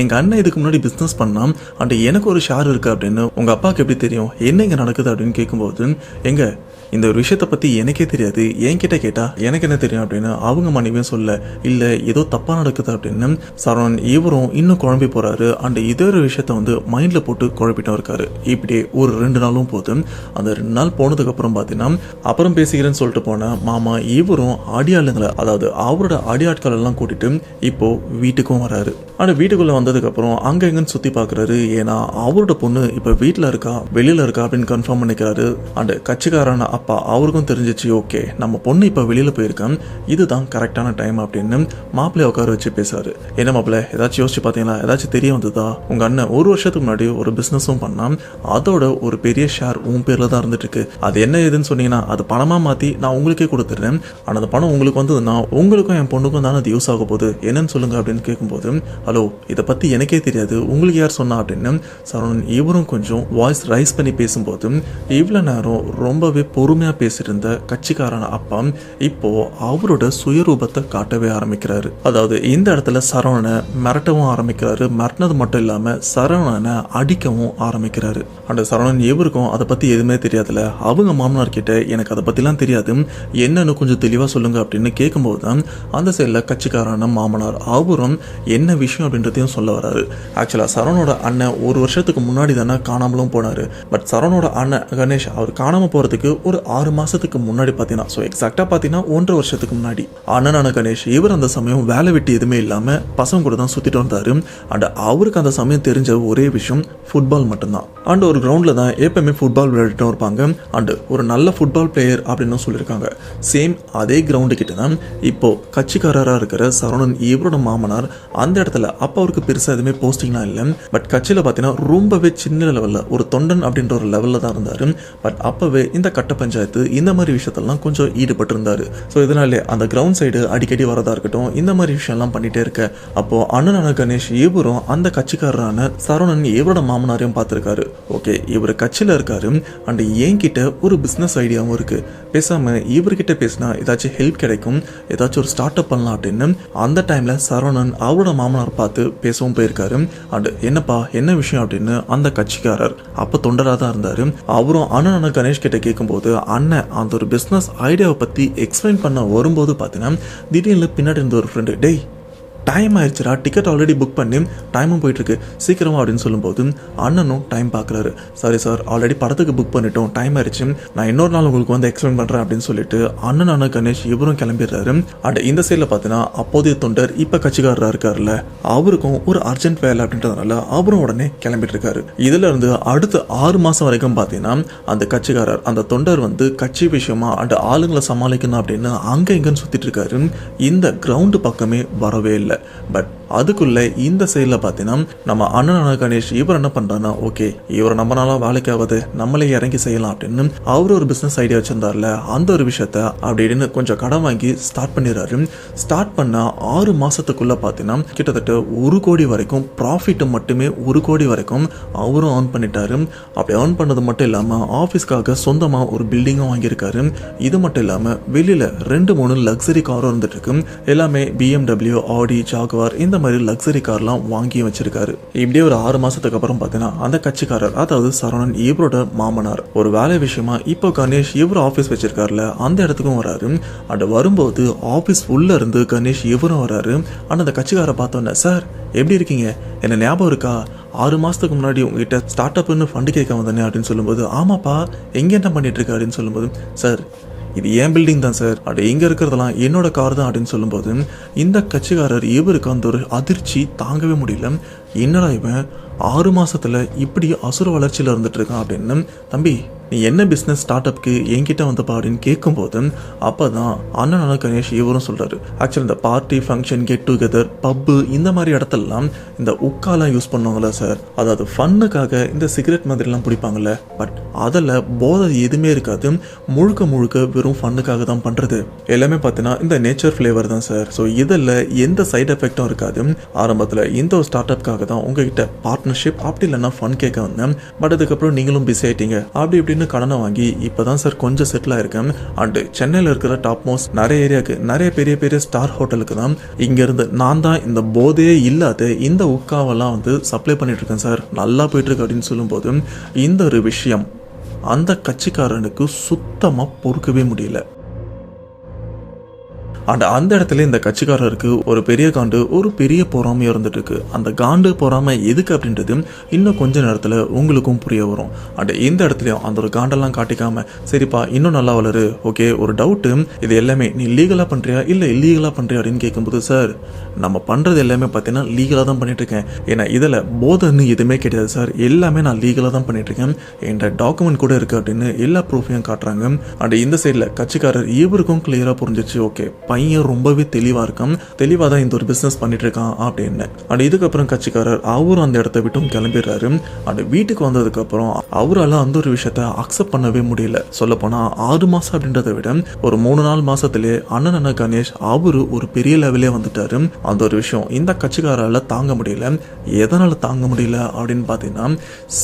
எங்கள் அண்ணன் இதுக்கு முன்னாடி பிஸ்னஸ் பண்ணான் அண்ட் எனக்கு ஒரு ஷேர் இருக்குது அப்படின்னு உங்கள் அப்பாவுக்கு எப்படி தெரியும், என்ன இங்கே நடக்குது அப்படின்னு கேட்கும்போது, எங்க இந்த ஒரு விஷயத்தை பற்றி எனக்கே தெரியாது, என்கிட்ட கேட்டால் எனக்கு என்ன தெரியும் அப்படின்னு அவங்க மனைவியும் சொல்ல, இல்லை ஏதோ தப்பாக நடக்குது அப்படின்னு சரவணன் இவரும் இன்னும் குழம்பி போகிறாரு. அண்ட் இதே ஒரு விஷயத்த மைண்டில் போட்டு குழப்பிட்டும் இருக்காரு. இப்படியே ஒரு 2 நாளும் போதும். அந்த 2 நாள் போனதுக்கப்புறம் பார்த்தீங்கன்னா அப்புறம் பேசிக்கிறேன்னு சொல்லிட்டு போன மாமா இவரும் அடியாளுங்களை, அதாவது அவரோட அடியாட்கள் எல்லாம் கூட்டிட்டு இப்போ வீட்டுக்கும் வராரு. ஆனால் வீட்டுக்குள்ளே வந்ததுக்கப்புறம் அங்கே எங்கன்னு சுற்றி பார்க்குறாரு. ஏன்னா அவரோட பொண்ணு இப்போ வீட்டில் இருக்கா வெளியில் இருக்கா அப்படின்னு கன்ஃபார்ம் பண்ணிக்கிறாரு. அண்ட் கட்சிக்காரான அப்பா அவருக்கும் தெரிஞ்சிச்சு, ஓகே நம்ம பொண்ணு இப்போ வெளியில் போயிருக்கான், இதுதான் கரெக்டான டைம் அப்படின்னு மாப்பிள்ளைய உட்கார வச்சு பேசுறாரு. என்ன மாப்பிள்ளை ஏதாச்சும் யோசிச்சு பார்த்தீங்களா, ஏதாச்சும் தெரிய வந்ததா, உங்கள் அண்ணன் 1 வருஷத்துக்கு முன்னாடி ஒரு பிஸ்னஸும் பண்ணான், அதோட ஒரு பெரிய ஷேர் உன் பேரில் தான் இருந்துட்டு இருக்கு, அது என்ன ஏதுன்னு சொன்னீங்கன்னா அது பணமாக மாற்றி நான் உங்களுக்கே கொடுத்துட்றேன், ஆனால் அந்த பணம் உங்களுக்கு வந்ததுன்னா உங்களுக்கும் என் பொண்ணுக்கும் தானே அது யூஸ் ஆக போகுது, என்னன்னு சொல்லுங்க அப்படின்னு கேட்கும்போது, ஹலோ இதை பற்றி எனக்கே தெரியாது, உங்களுக்கு யார் சொன்னா அப்படின்னு சரவணன் இவரும் கொஞ்சம் வாய்ஸ் ரைஸ் பண்ணி பேசும்போது, இவ்வளோ நேரம் ரொம்பவே பொறுமையாக பேசியிருந்த கட்சிக்காரன அப்பா இப்போ அவரோட சுயரூபத்தை காட்டவே ஆரம்பிக்கிறாரு. அதாவது இந்த இடத்துல சரவணனை மிரட்டவும் ஆரம்பிக்கிறாரு. மிரட்டினது மட்டும் இல்லாமல் சரவணனை அடிக்கவும் ஆரம்பிக்கிறாரு. அந்த சரவணன் இவருக்கும் அதை பற்றி எதுவுமே தெரியாதுல, அவங்க மாமனார் கிட்ட எனக்கு அதை பற்றிலாம் தெரியாது, என்னன்னு கொஞ்சம் தெளிவாக சொல்லுங்க அப்படின்னு கேட்கும்போது தான் அந்த சைடில் கட்சிக்காரான மாமனார் அவரும் என்ன விஷயம் அப்படின்றதையும் சொல்ல வராரு. ஆக்சுவலாக சரவணோட அண்ணன் 1 வருஷத்துக்கு முன்னாடி தானே காணாமலும் போனார். பட் சரவணோட அண்ணன் கணேஷ் அவர் காணாமல் போகிறதுக்கு ஒரு ஒரு 6 மாசத்துக்கு முன்னாடி பார்த்தீங்கன்னா, ஸோ எக்ஸாக்டாக பார்த்தீங்கன்னா 1.5 வருஷத்துக்கு முன்னாடி அண்ணனான கணேஷ் இவர் அந்த சமயம் வேலை வெட்டி எதுவுமே இல்லாமல் பசங்க கூட தான் சுற்றிட்டு வந்தார். அண்ட் அவருக்கு அந்த சமயம் தெரிஞ்ச ஒரே விஷயம் ஃபுட்பால் மட்டும்தான். அண்ட் ஒரு கிரவுண்டில் தான் எப்பவுமே ஃபுட்பால் விளையாடிட்டு இருப்பாங்க. அண்டு ஒரு நல்ல ஃபுட்பால் பிளேயர் அப்படின்னு சொல்லியிருக்காங்க. சேம் அதே கிரவுண்டு கிட்ட தான் இப்போ கட்சிக்காரராக இருக்கிற சரவணன் இவரோட மாமனார் அந்த இடத்துல அப்போ அவருக்கு பெருசாக எதுவுமே போஸ்டிங்லாம் இல்லை. பட் கட்சியில் பார்த்தீங்கன்னா ரொம்பவே சின்ன லெவலில் ஒரு தொண்டன் அப்படின்ற ஒரு லெவலில் தான் இருந்தார். பட் அப்போவே இந்த கட்ட பஞ்சாயத்து இந்த மாதிரி விஷயத்தெல்லாம் கொஞ்சம் ஈடுபட்டு இருந்தார். ஸோ இதனாலே அந்த கிரவுண்ட் சைடு அடிக்கடி வரதா இருக்கட்டும், இந்த மாதிரி விஷயம்லாம் பண்ணிட்டே இருக்க அப்போ அண்ணனான கணேஷ் இவரும் அந்த கட்சிக்காரரான சரவணன் இவரோட மாமனாரையும் பார்த்துருக்காரு. ஓகே, இவர் கட்சியில் இருக்காரு அண்ட் என்கிட்ட ஒரு பிஸ்னஸ் ஐடியாவும் இருக்கு, பேசாம இவர்கிட்ட பேசினா ஏதாச்சும் ஹெல்ப் கிடைக்கும், ஏதாச்சும் ஒரு ஸ்டார்ட் அப் பண்ணலாம் அப்படின்னு அந்த டைம்ல சரவணன் அவரோட மாமனார் பார்த்து பேசவும் போயிருக்காரு. அண்ட் என்னப்பா என்ன விஷயம் அப்படின்னு அந்த கட்சிக்காரர் அப்ப தொண்டராக தான் இருந்தாரு. அவரும் அண்ணனான கணேஷ் கிட்ட கேட்கும்போது அண்ணன் அந்த ஒரு பிஸ்னஸ் ஐடியாவை பத்தி எக்ஸ்பிளைன் பண்ண வரும்போது பார்த்தீங்கன்னா திடீர்னு பின்னாடி இருந்த ஒரு ஃப்ரெண்டு, டேய் டைம் ஆயிடுச்சுடா, டிக்கெட் ஆல்ரெடி புக் பண்ணி டைமும் போயிட்டுருக்கு சீக்கிரமா அப்படின்னு சொல்லும்போது அண்ணனும் டைம் பார்க்குறாரு. சாரி சார், ஆல்ரெடி படத்துக்கு புக் பண்ணிட்டோம், டைம் ஆயிடுச்சு, நான் இன்னொரு நாள் உங்களுக்கு வந்து எக்ஸ்பிளைன் பண்ணுறேன் அப்படின்னு சொல்லிட்டு அண்ணனான கணேஷ் இவரும் கிளம்பிடுறாரு. அண்ட் இந்த சைடில் பார்த்தீங்கன்னா அப்போதைய தொண்டர் இப்போ கட்சிக்காரராக இருக்காருல்ல, அவருக்கும் ஒரு அர்ஜென்ட் வேலை அப்படின்றதுனால அவரும் உடனே கிளம்பிட்டு இருக்காரு. இதுல இருந்து அடுத்த 6 மாதம் வரைக்கும் பார்த்தீங்கன்னா அந்த கட்சிக்காரர் அந்த தொண்டர் வந்து கட்சி விஷயமா அண்ட் ஆளுங்களை சமாளிக்கணும் அப்படின்னு அங்கே இங்கன்னு சுற்றிட்டு இருக்காரு. இந்த கிரவுண்டு பக்கமே வரவே இல்லை. பட் அதுக்குள்ள இந்த சைடில் பார்த்தீங்கன்னா நம்ம அண்ணனான கணேஷ் இவர் என்ன பண்றாருன்னா, ஓகே இவர் நம்மளால வேலைக்காவது நம்மளே இறங்கி செய்யலாம் அப்படின்னு அவர் ஒரு பிசினஸ் ஐடியா வச்சிருந்தார்ல, அந்த ஒரு விஷயத்த அப்படின்னு கொஞ்சம் கடன் வாங்கி ஸ்டார்ட் பண்ணிடுறாரு. ஸ்டார்ட் பண்ண 6 மாசத்துக்குள்ள பார்த்தீங்கன்னா கிட்டத்தட்ட 1 கோடி வரைக்கும் ப்ராஃபிட், மட்டுமே 1 கோடி வரைக்கும் அவரும் ஏர்ன் பண்ணிட்டாரு. அப்படி ஏர்ன் பண்ணது மட்டும் இல்லாமல் ஆஃபீஸ்க்காக சொந்தமாக ஒரு பில்டிங்கும் வாங்கியிருக்காரு. இது மட்டும் இல்லாமல் வெளியில் 2-3 லக்ஸரி காரும் இருந்துட்டு இருக்கு. எல்லாமே BMW, ஆடி, ஜாகுவார் இந்த மாதிரி லக்ஸரி கார்லாம் வாங்கி வச்சிருக்காரு. இப்படியே ஒரு 6 மாசத்துக்கு அப்புறம் பார்த்தீங்கன்னா அந்த கட்சிக்காரர் அதாவது சரவணன் இவரோட மாமனார் ஒரு வேலை விஷயமா இப்போ கணேஷ் இவர் ஆஃபீஸ் வச்சிருக்காருல அந்த இடத்துக்கும் வராரு. அண்ட் வரும்போது ஆஃபீஸ் உள்ள இருந்து கணேஷ் இவரும் வராரு. ஆனால் அந்த கட்சிக்காரை பார்த்தோன்னே, சார் எப்படி இருக்கீங்க, என்ன ஞாபகம் இருக்கா, 6 மாதத்துக்கு முன்னாடி உங்ககிட்ட ஸ்டார்ட் அப்னு ஃபண்டு கேட்க வந்தேனே அப்படின்னு சொல்லும்போது, ஆமாப்பா எங்கே என்ன பண்ணிட்டு இருக்க அப்படின்னு சொல்லும்போது, சார் இது ஏன் பில்டிங் தான் சார், அப்படி இங்கே இருக்கிறதெல்லாம் என்னோட கார் தான் அப்படின்னு சொல்லும்போது இந்த கட்சிக்காரர் இவருக்கு அந்த ஒரு அதிர்ச்சி தாங்கவே முடியல. என்னடா இவன் 6 மாசத்துல இப்படி அசுர வளர்ச்சியில் இருந்துட்டு இருக்கான் அப்படின்னு. தம்பி நீ என்ன பிஸ்னஸ் ஸ்டார்ட் அப்க்கு என்கிட்ட வந்தப்பா அப்படின்னு கேட்கும்போது அப்போ தான் அண்ணனான கணேஷ் இவரும் சொல்கிறாரு, ஆக்சுவலி இந்த பார்ட்டி ஃபங்க்ஷன் கெட் டுகெதர் பப்பு இந்த மாதிரி இடத்துலலாம் இந்த உக்காலாம் யூஸ் பண்ணுவாங்களா சார், அதாவது ஃபன்னுக்காக இந்த சிகரெட் மாதிரிலாம் பிடிப்பாங்கல்ல, பட் அதில் போதை எதுவுமே இருக்காது, முழுக்க முழுக்க வெறும் ஃபன்னுக்காக தான் பண்ணுறது, எல்லாமே பார்த்தீங்கன்னா இந்த நேச்சர் ஃப்ளேவர் தான் சார். ஸோ இதில் எந்த சைட் எஃபெக்டும் இருக்காது. ஆரம்பத்தில் இந்த ஒரு ஸ்டார்ட் அப்காக தான் உங்ககிட்ட பார்ட்னர்ஷிப் அப்படி இல்லைன்னா ஃபன் கேட்க வந்தேன், பட் அதுக்கப்புறம் நீங்களும் பிஸி ஆகிட்டீங்க அப்படி இப்படின்னு கடனை வாங்கி இப்போதான் சார் கொஞ்சம் செட்டில் ஆயிருக்கேன். அண்டு சென்னையில் இருக்கிற டாப் மோஸ்ட் நிறைய ஏரியாவுக்கு நிறைய பெரிய பெரிய ஸ்டார் ஹோட்டலுக்கு தான் இங்கேருந்து நான் தான் இந்த போதையே இல்லாத இந்த உக்காவெல்லாம் வந்து சப்ளை பண்ணிட்டு இருக்கேன் சார், நல்லா போயிட்டு இருக்கு அப்படின்னு சொல்லும்போது இந்த ஒரு விஷயம் அந்த கட்சிக்காரனுக்கு சுத்தமாக பொறுக்கவே முடியல. அண்ட் அந்த இடத்துல இந்த கட்சிக்காரருக்கு ஒரு பெரிய காண்டு, ஒரு பெரிய பொறாமையாக இருந்துட்டு இருக்கு. அந்த காண்டு பொறாமை எதுக்கு அப்படின்றது இன்னும் கொஞ்ச நேரத்தில் உங்களுக்கும் புரிய வரும். அண்ட் இந்த இடத்துலையும் அந்த ஒரு காண்டெல்லாம் காட்டிக்காம, சரிப்பா இன்னும் நல்லா வளரு, ஓகே ஒரு டவுட்டு, இது எல்லாமே நீ லீகலாக பண்ணுறியா இல்லை இல்லீகலாக பண்ணுறியா அப்படின்னு கேட்கும்போது, சார் நம்ம பண்ணுறது எல்லாமே பார்த்தீங்கன்னா லீகலாக தான் பண்ணிட்டு இருக்கேன், ஏன்னா இதில் போதைன்னு எதுவுமே கிடையாது சார், எல்லாமே நான் லீகலாக தான் பண்ணிட்டு இருக்கேன், என்ற டாக்குமெண்ட் கூட இருக்கு அப்படின்னு எல்லா ப்ரூஃபையும் காட்டுறாங்க. அண்ட் இந்த சைடில் கட்சிக்காரர் இவருக்கும் கிளியராக புரிஞ்சிச்சு, ஓகே பையன் ரொம்பவே தெளிவாக இருக்கான், தெளிவாக தான் இந்த ஒரு பிஸ்னஸ் பண்ணிட்டு இருக்கான் அப்படின்னு. அண்ட் இதுக்கப்புறம் கட்சிக்காரர் அவரும் அந்த இடத்த விட்டும் கிளம்பிடுறாரு. அண்ட் வீட்டுக்கு வந்ததுக்கப்புறம் அவரால் அந்த ஒரு விஷயத்த அக்செப்ட் பண்ணவே முடியல. சொல்லப்போனால் 6 மாதம் அப்படின்றத விட ஒரு 3-4 மாதத்துலேயே அண்ணன் கணேஷ் அவரு ஒரு பெரிய லெவலே வந்துட்டாரு. அந்த ஒரு விஷயம் இந்த கட்சிக்காரால் தாங்க முடியல. எதனால் தாங்க முடியல அப்படின்னு பார்த்தீங்கன்னா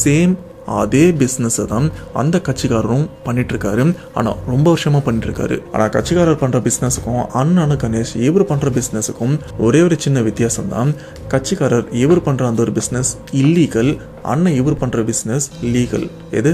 சேம் அதே பிஸ்னஸை தான் அந்த கட்சிக்காரரும் பண்ணிட்டு இருக்காரு. ஆனால் ரொம்ப வருஷமாக பண்ணிட்டு இருக்காரு. ஆனால் கட்சிக்காரர் பண்ணுற பிஸ்னஸுக்கும் அண்ணன் கணேஷ் இவர் பண்ணுற பிஸ்னஸுக்கும் ஒரே ஒரு சின்ன வித்தியாசம் தான். கட்சிக்காரர் இவர் பண்ணுற அந்த ஒரு பிஸ்னஸ் இல்லீகல், அண்ணன் இவர் பண்ணுற பிஸ்னஸ் லீகல். எது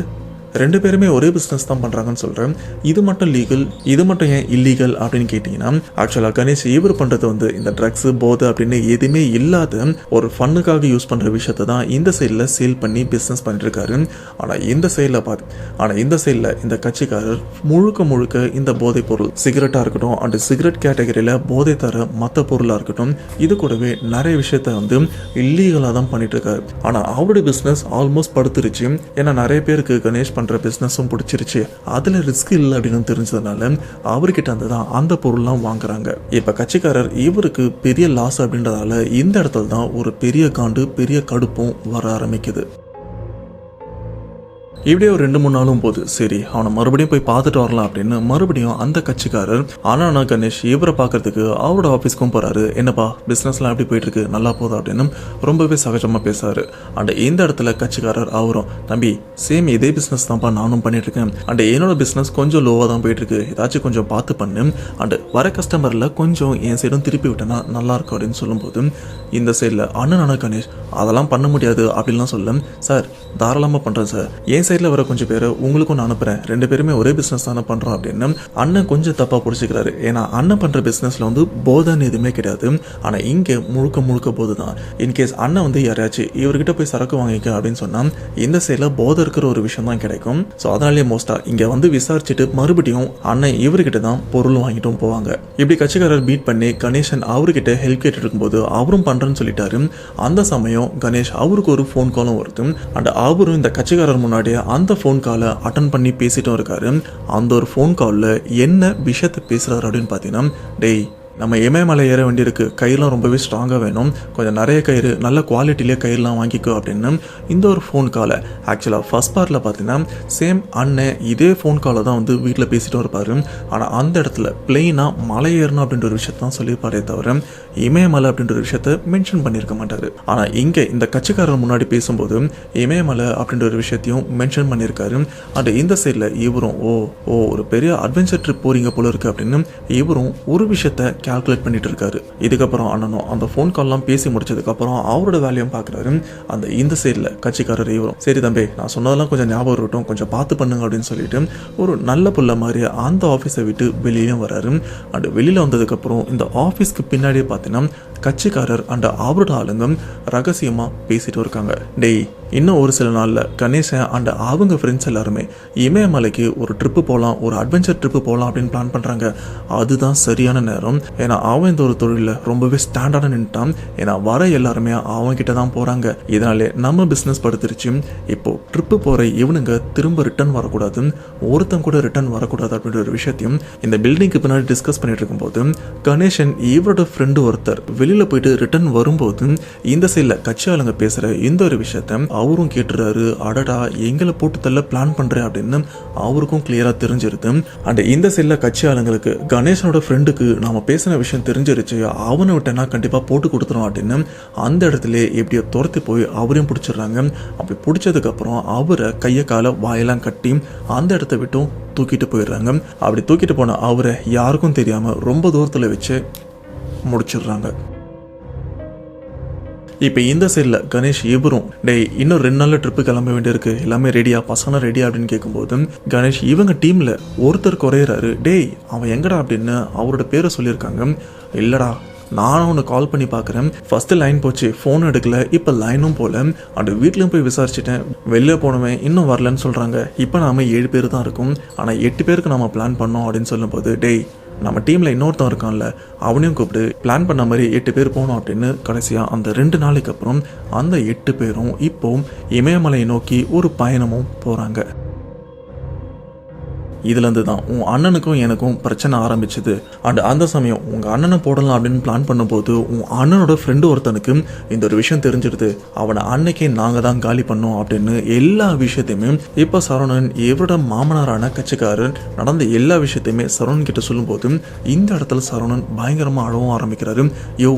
2 பேருமே ஒரே பிஸ்னஸ் தான் பண்ணுறாங்கன்னு சொல்கிறேன். இது மட்டும் லீகல், இது மட்டும் ஏன் இல்லீகல் அப்படின்னு கேட்டிங்கன்னா, ஆக்சுவலாக கணேஷ் இவர் பண்ணுறது வந்து இந்த ட்ரக்ஸு போதை அப்படின்னு எதுவுமே இல்லாத ஒரு ஃபன்னுக்காக யூஸ் பண்ணுற விஷயத்தை தான் இந்த சைடில் சேல் பண்ணி பிஸ்னஸ் பண்ணிட்டுருக்காரு. ஆனால் இந்த சைடில் இந்த கட்சிக்காரர் முழுக்க இந்த போதைப் பொருள் சிகரெட்டாக இருக்கட்டும் அண்ட் சிகரெட் கேட்டகரியில் போதை தர மற்ற பொருளாக இருக்கட்டும், இது கூடவே நிறைய விஷயத்த வந்து இல்லீகலாக தான் பண்ணிட்டு இருக்காரு. ஆனால் அவருடைய பிஸ்னஸ் ஆல்மோஸ்ட் படுத்துருச்சு. ஏன்னா நிறைய பேருக்கு கணேஷ் பண்ணுற பிஸ்னஸும் பிடிச்சிருச்சு. அதில் ரிஸ்க் இல்லை அப்படின்னு தெரிஞ்சதுனால அவர்கிட்ட இருந்து தான் அந்த பொருள்லாம் வாங்குறாங்க. இப்போ கட்சிக்காரர் இவருக்கு பெரிய லாஸ் அப்படின்றதால இந்த இடத்துல தான் ஒரு பெரிய காண்டு பெரிய கடுப்பும் வர ஆரம்பிக்குது. இப்படியே ஒரு 2-3 நாளும் போது சரி அவனை மறுபடியும் போய் பார்த்துட்டு வரலாம் அப்படின்னு மறுபடியும் அந்த கட்சிக்காரர் ஆனா கணேஷ் இவரை பார்க்கறதுக்கு அவரோட ஆஃபீஸ்க்கும் போறாரு. என்னப்பா பிஸ்னஸ்லாம் எப்படி போயிட்டு இருக்கு, நல்லா போதும் அப்படின்னு ரொம்பவே சகஜமா பேசாரு. அண்ட் இந்த இடத்துல கட்சிக்காரர் அவரும், தம்பி சேம் இதே பிஸ்னஸ் தான்ப்பா நானும் பண்ணிட்டு இருக்கேன். அண்ட் என்னோட பிஸ்னஸ் கொஞ்சம் லோவாக தான் போயிட்டு இருக்கு, ஏதாச்சும் கொஞ்சம் பார்த்து பண்ணு. அண்ட் வர கஸ்டமர்ல கொஞ்சம் என் சைடும் திருப்பி விட்டேன்னா நல்லா இருக்கும் அப்படின்னு சொல்லும்போது இந்த சைடில் அண்ணனான கணேஷ் அதெல்லாம் பண்ண முடியாது அப்படின்லாம் சொல்ல, சார் தாராளமாக பண்ணுறேன் சார், என் சைடில் வர கொஞ்சம் பேர் உங்களுக்கும் நான் அனுப்புகிறேன், 2 பேருமே ஒரே பிஸ்னஸ் தானே பண்ணுறோம் அப்படின்னு அண்ணன் கொஞ்சம் தப்பாக பிடிச்சிக்கிறாரு. ஏன்னா அண்ணன் பண்ணுற பிஸ்னஸில் வந்து போதைன்னு எதுவுமே கிடையாது. ஆனால் இங்கே முழுக்க போது தான். இன்கேஸ் அண்ணன் வந்து யாராச்சும் இவர்கிட்ட போய் சரக்கு வாங்கிக்க அப்படின்னு சொன்னால் இந்த சைடில் போதை இருக்கிற ஒரு விஷயம் தான் கிடைக்கும். ஸோ அதனாலேயே மோஸ்ட்டாக இங்கே வந்து விசாரிச்சுட்டு மறுபடியும் அண்ணன் இவர்கிட்ட தான் பொருள் வாங்கிட்டும் போவாங்க. இப்படி கட்சிக்காரர் பீட் பண்ணி கணேசன் அவர்கிட்ட ஹெல்ப் கேட்டு இருக்கும்போது அவரும் பண்ணுறேன்னு சொல்லிட்டாரு. அந்த சமயம் கணேஷ் அவருக்கு ஒரு ஃபோன் காலும் வருது. அண்ட் அவரும் இந்த கட்சிக்காரர் முன்னாடியே அந்த ஃபோன் காலை அட்டன் பண்ணி பேசிட்டும் இருக்காரு. அந்த ஒரு ஃபோன் காலில் என்ன விஷயத்தை பேசுகிறாரு அப்படின்னு பார்த்தீங்கன்னா, டேய் நம்ம இமயமலை ஏற வேண்டியிருக்கு, கயிறுலாம் ரொம்பவே ஸ்ட்ராங்காக வேணும், கொஞ்சம் நிறைய கயிறு நல்ல குவாலிட்டியிலே கயிறுலாம் வாங்கிக்கோ அப்படின்னு இந்த ஒரு ஃபோன் காலை ஆக்சுவலாக ஃபர்ஸ்ட் பார்ட்டில் பார்த்தீங்கன்னா சேம் அண்ணன் இதே ஃபோன் காலை தான் வந்து வீட்டில் பேசிகிட்டு இருப்பார். ஆனால் அந்த இடத்துல பிளெயினாக மலை ஏறணும் அப்படின்ற ஒரு விஷயத்தான் சொல்லியிருப்பாரே தவிர இமயமலை அப்படின்ற ஒரு விஷயத்த மென்ஷன் பண்ணியிருக்க மாட்டார். ஆனால் இங்கே இந்த கட்சிக்காரர் முன்னாடி பேசும்போது இமயமலை அப்படின்ற ஒரு விஷயத்தையும் மென்ஷன் பண்ணியிருக்காரு. அண்ட் இந்த சைடில் இவரும் ஒரு பெரிய அட்வென்ச்சர் ட்ரிப் போறீங்க போல இருக்கு அப்படின்னு இவரும் ஒரு விஷயத்த கால்குலேட் பண்ணிட்டு இருக்காரு. இதுக்கப்புறம் அண்ணனும் அந்த ஃபோன் கால்லாம் பேசி முடிச்சதுக்கப்புறம் அவரோட வேலையும் பார்க்குறாரு. அந்த இந்த சைடில் கட்சிக்காரர் இவரும், சரி தம்பி நான் சொன்னதெல்லாம் கொஞ்சம் ஞாபகம் இருக்கட்டும், கொஞ்சம் பார்த்து பண்ணுங்க அப்படின்னு சொல்லிட்டு ஒரு நல்ல புள்ள மாதிரி அந்த ஆஃபீஸை விட்டு வெளியிலும் வராரு. அண்ட் வெளியில் வந்ததுக்கப்புறம் இந்த ஆஃபீஸ்க்கு பின்னாடியே பார்த்தீங்கன்னா கட்சிக்காரர் அண்ட் அவரோட ஆளுங்க ரகசியமாக பேசிட்டு இருக்காங்க. டேய் இன்னும் ஒரு சில நாளில் கணேசன் அண்ட் அவங்க ஃப்ரெண்ட்ஸ் எல்லாருமே இமயமலைக்கு ஒரு ட்ரிப்பு போகலாம், ஒரு அட்வென்ச்சர் ட்ரிப்பு போகலாம் அப்படின்னு பிளான் பண்ணுறாங்க. அதுதான் சரியான நேரம். ஏன்னா அவன் இந்த ஒரு தொழிலில் ரொம்பவே ஸ்டாண்டர்டாக நின்றுட்டான். ஏன்னா வர எல்லாருமே அவன்கிட்ட தான் போகிறாங்க. இதனாலே நம்ம பிஸ்னஸ் படுத்துருச்சு. இப்போது ட்ரிப்பு போகிற இவனுங்க திரும்ப ரிட்டர்ன் வரக்கூடாது, ஒருத்தன் கூட ரிட்டர்ன் வரக்கூடாது அப்படின்ற ஒரு விஷயத்தையும் இந்த பில்டிங்க்கு பின்னாடி டிஸ்கஸ் பண்ணிட்டு இருக்கும்போது கணேசன் இவரோட ஃப்ரெண்டு ஒருத்தர் வெளியில் போயிட்டு ரிட்டர்ன் வரும்போது இந்த சைடில் கட்சி ஆளுங்க பேசுகிற இந்த ஒரு விஷயத்த அவரும் கேட்டுறாரு. அடடா எங்களை போட்டு தள்ள பிளான் பண்ணுறேன் அப்படின்னு அவருக்கும் கிளியராக தெரிஞ்சிருது. அண்ட் இந்த சைடில் கட்சி ஆளுங்களுக்கு கணேசனோட ஃப்ரெண்டுக்கு நாம பேசின விஷயம் தெரிஞ்சிருச்சு, அவனை விட்டனா கண்டிப்பாக போட்டு கொடுத்துரும் அப்படின்னு அந்த இடத்துல எப்படியோ துரத்தி போய் அவரையும் பிடிச்சிடுறாங்க. அப்படி பிடிச்சதுக்கப்புறம் அவரை கையை காலை வாயெல்லாம் கட்டி அந்த இடத்த விட்டும் தூக்கிட்டு போயிடுறாங்க. அப்படி தூக்கிட்டு போன அவரை யாருக்கும் தெரியாமல் ரொம்ப தூரத்தில் வச்சு முடிச்சிடுறாங்க. இப்போ இந்த சைடில் கணேஷ் இவரும், டேய் இன்னும் 2 நாளில் ட்ரிப்பு கிளம்ப வேண்டியிருக்கு, எல்லாமே ரெடியா, பசங்க ரெடியா அப்படின்னு கேட்கும்போது கணேஷ் இவங்க டீமில் ஒருத்தர் குறையிறாரு. டேய் அவன் எங்கடா அப்படின்னு அவரோட பேரை சொல்லியிருக்காங்க. இல்லைடா நானும் ஒன்று கால் பண்ணி பார்க்குறேன், ஃபஸ்ட்டு லைன் போச்சு, ஃபோன் எடுக்கல, இப்போ லைனும் போல, அந்த வீட்லேயும் போய் விசாரிச்சுட்டேன், வெளியே போனவன் இன்னும் வரலன்னு சொல்கிறாங்க. இப்போ நாம் 7 பேர் தான் இருக்கும், ஆனால் 8 பேருக்கு நம்ம பிளான் பண்ணோம் அப்படின்னு சொல்லும்போது, டேய் நம்ம டீமில் இன்னொருத்தன் இருக்கான்ல அவனையும் கூப்பிட்டு பிளான் பண்ண மாதிரி 8 பேர் போனோம் அப்படின்னு கடைசியாக அந்த 2 நாளைக்கு அப்புறம் அந்த 8 பேரும் இப்போ இமயமலையை நோக்கி ஒரு பயணமும் போகிறாங்க. இதுலேருந்து தான் உன் அண்ணனுக்கும் எனக்கும் பிரச்சனை ஆரம்பிச்சுது. அண்ட் அந்த சமயம் உங்கள் அண்ணனை போடலாம் அப்படின்னு பிளான் பண்ணும்போது உன் அண்ணனோட ஃப்ரெண்டு ஒருத்தனுக்கு இந்த ஒரு விஷயம் தெரிஞ்சிடுது. அவனை அன்னைக்கே நாங்கள் தான் காலி பண்ணோம் அப்படின்னு எல்லா விஷயத்தையுமே இப்போ சரவணன் இவரோட மாமனாரான கட்சிக்காரன் நடந்த எல்லா விஷயத்தையுமே சரவணன் கிட்ட சொல்லும்போது இந்த இடத்துல சரவணன் பயங்கரமாக அழவும் ஆரம்பிக்கிறாரு. யோ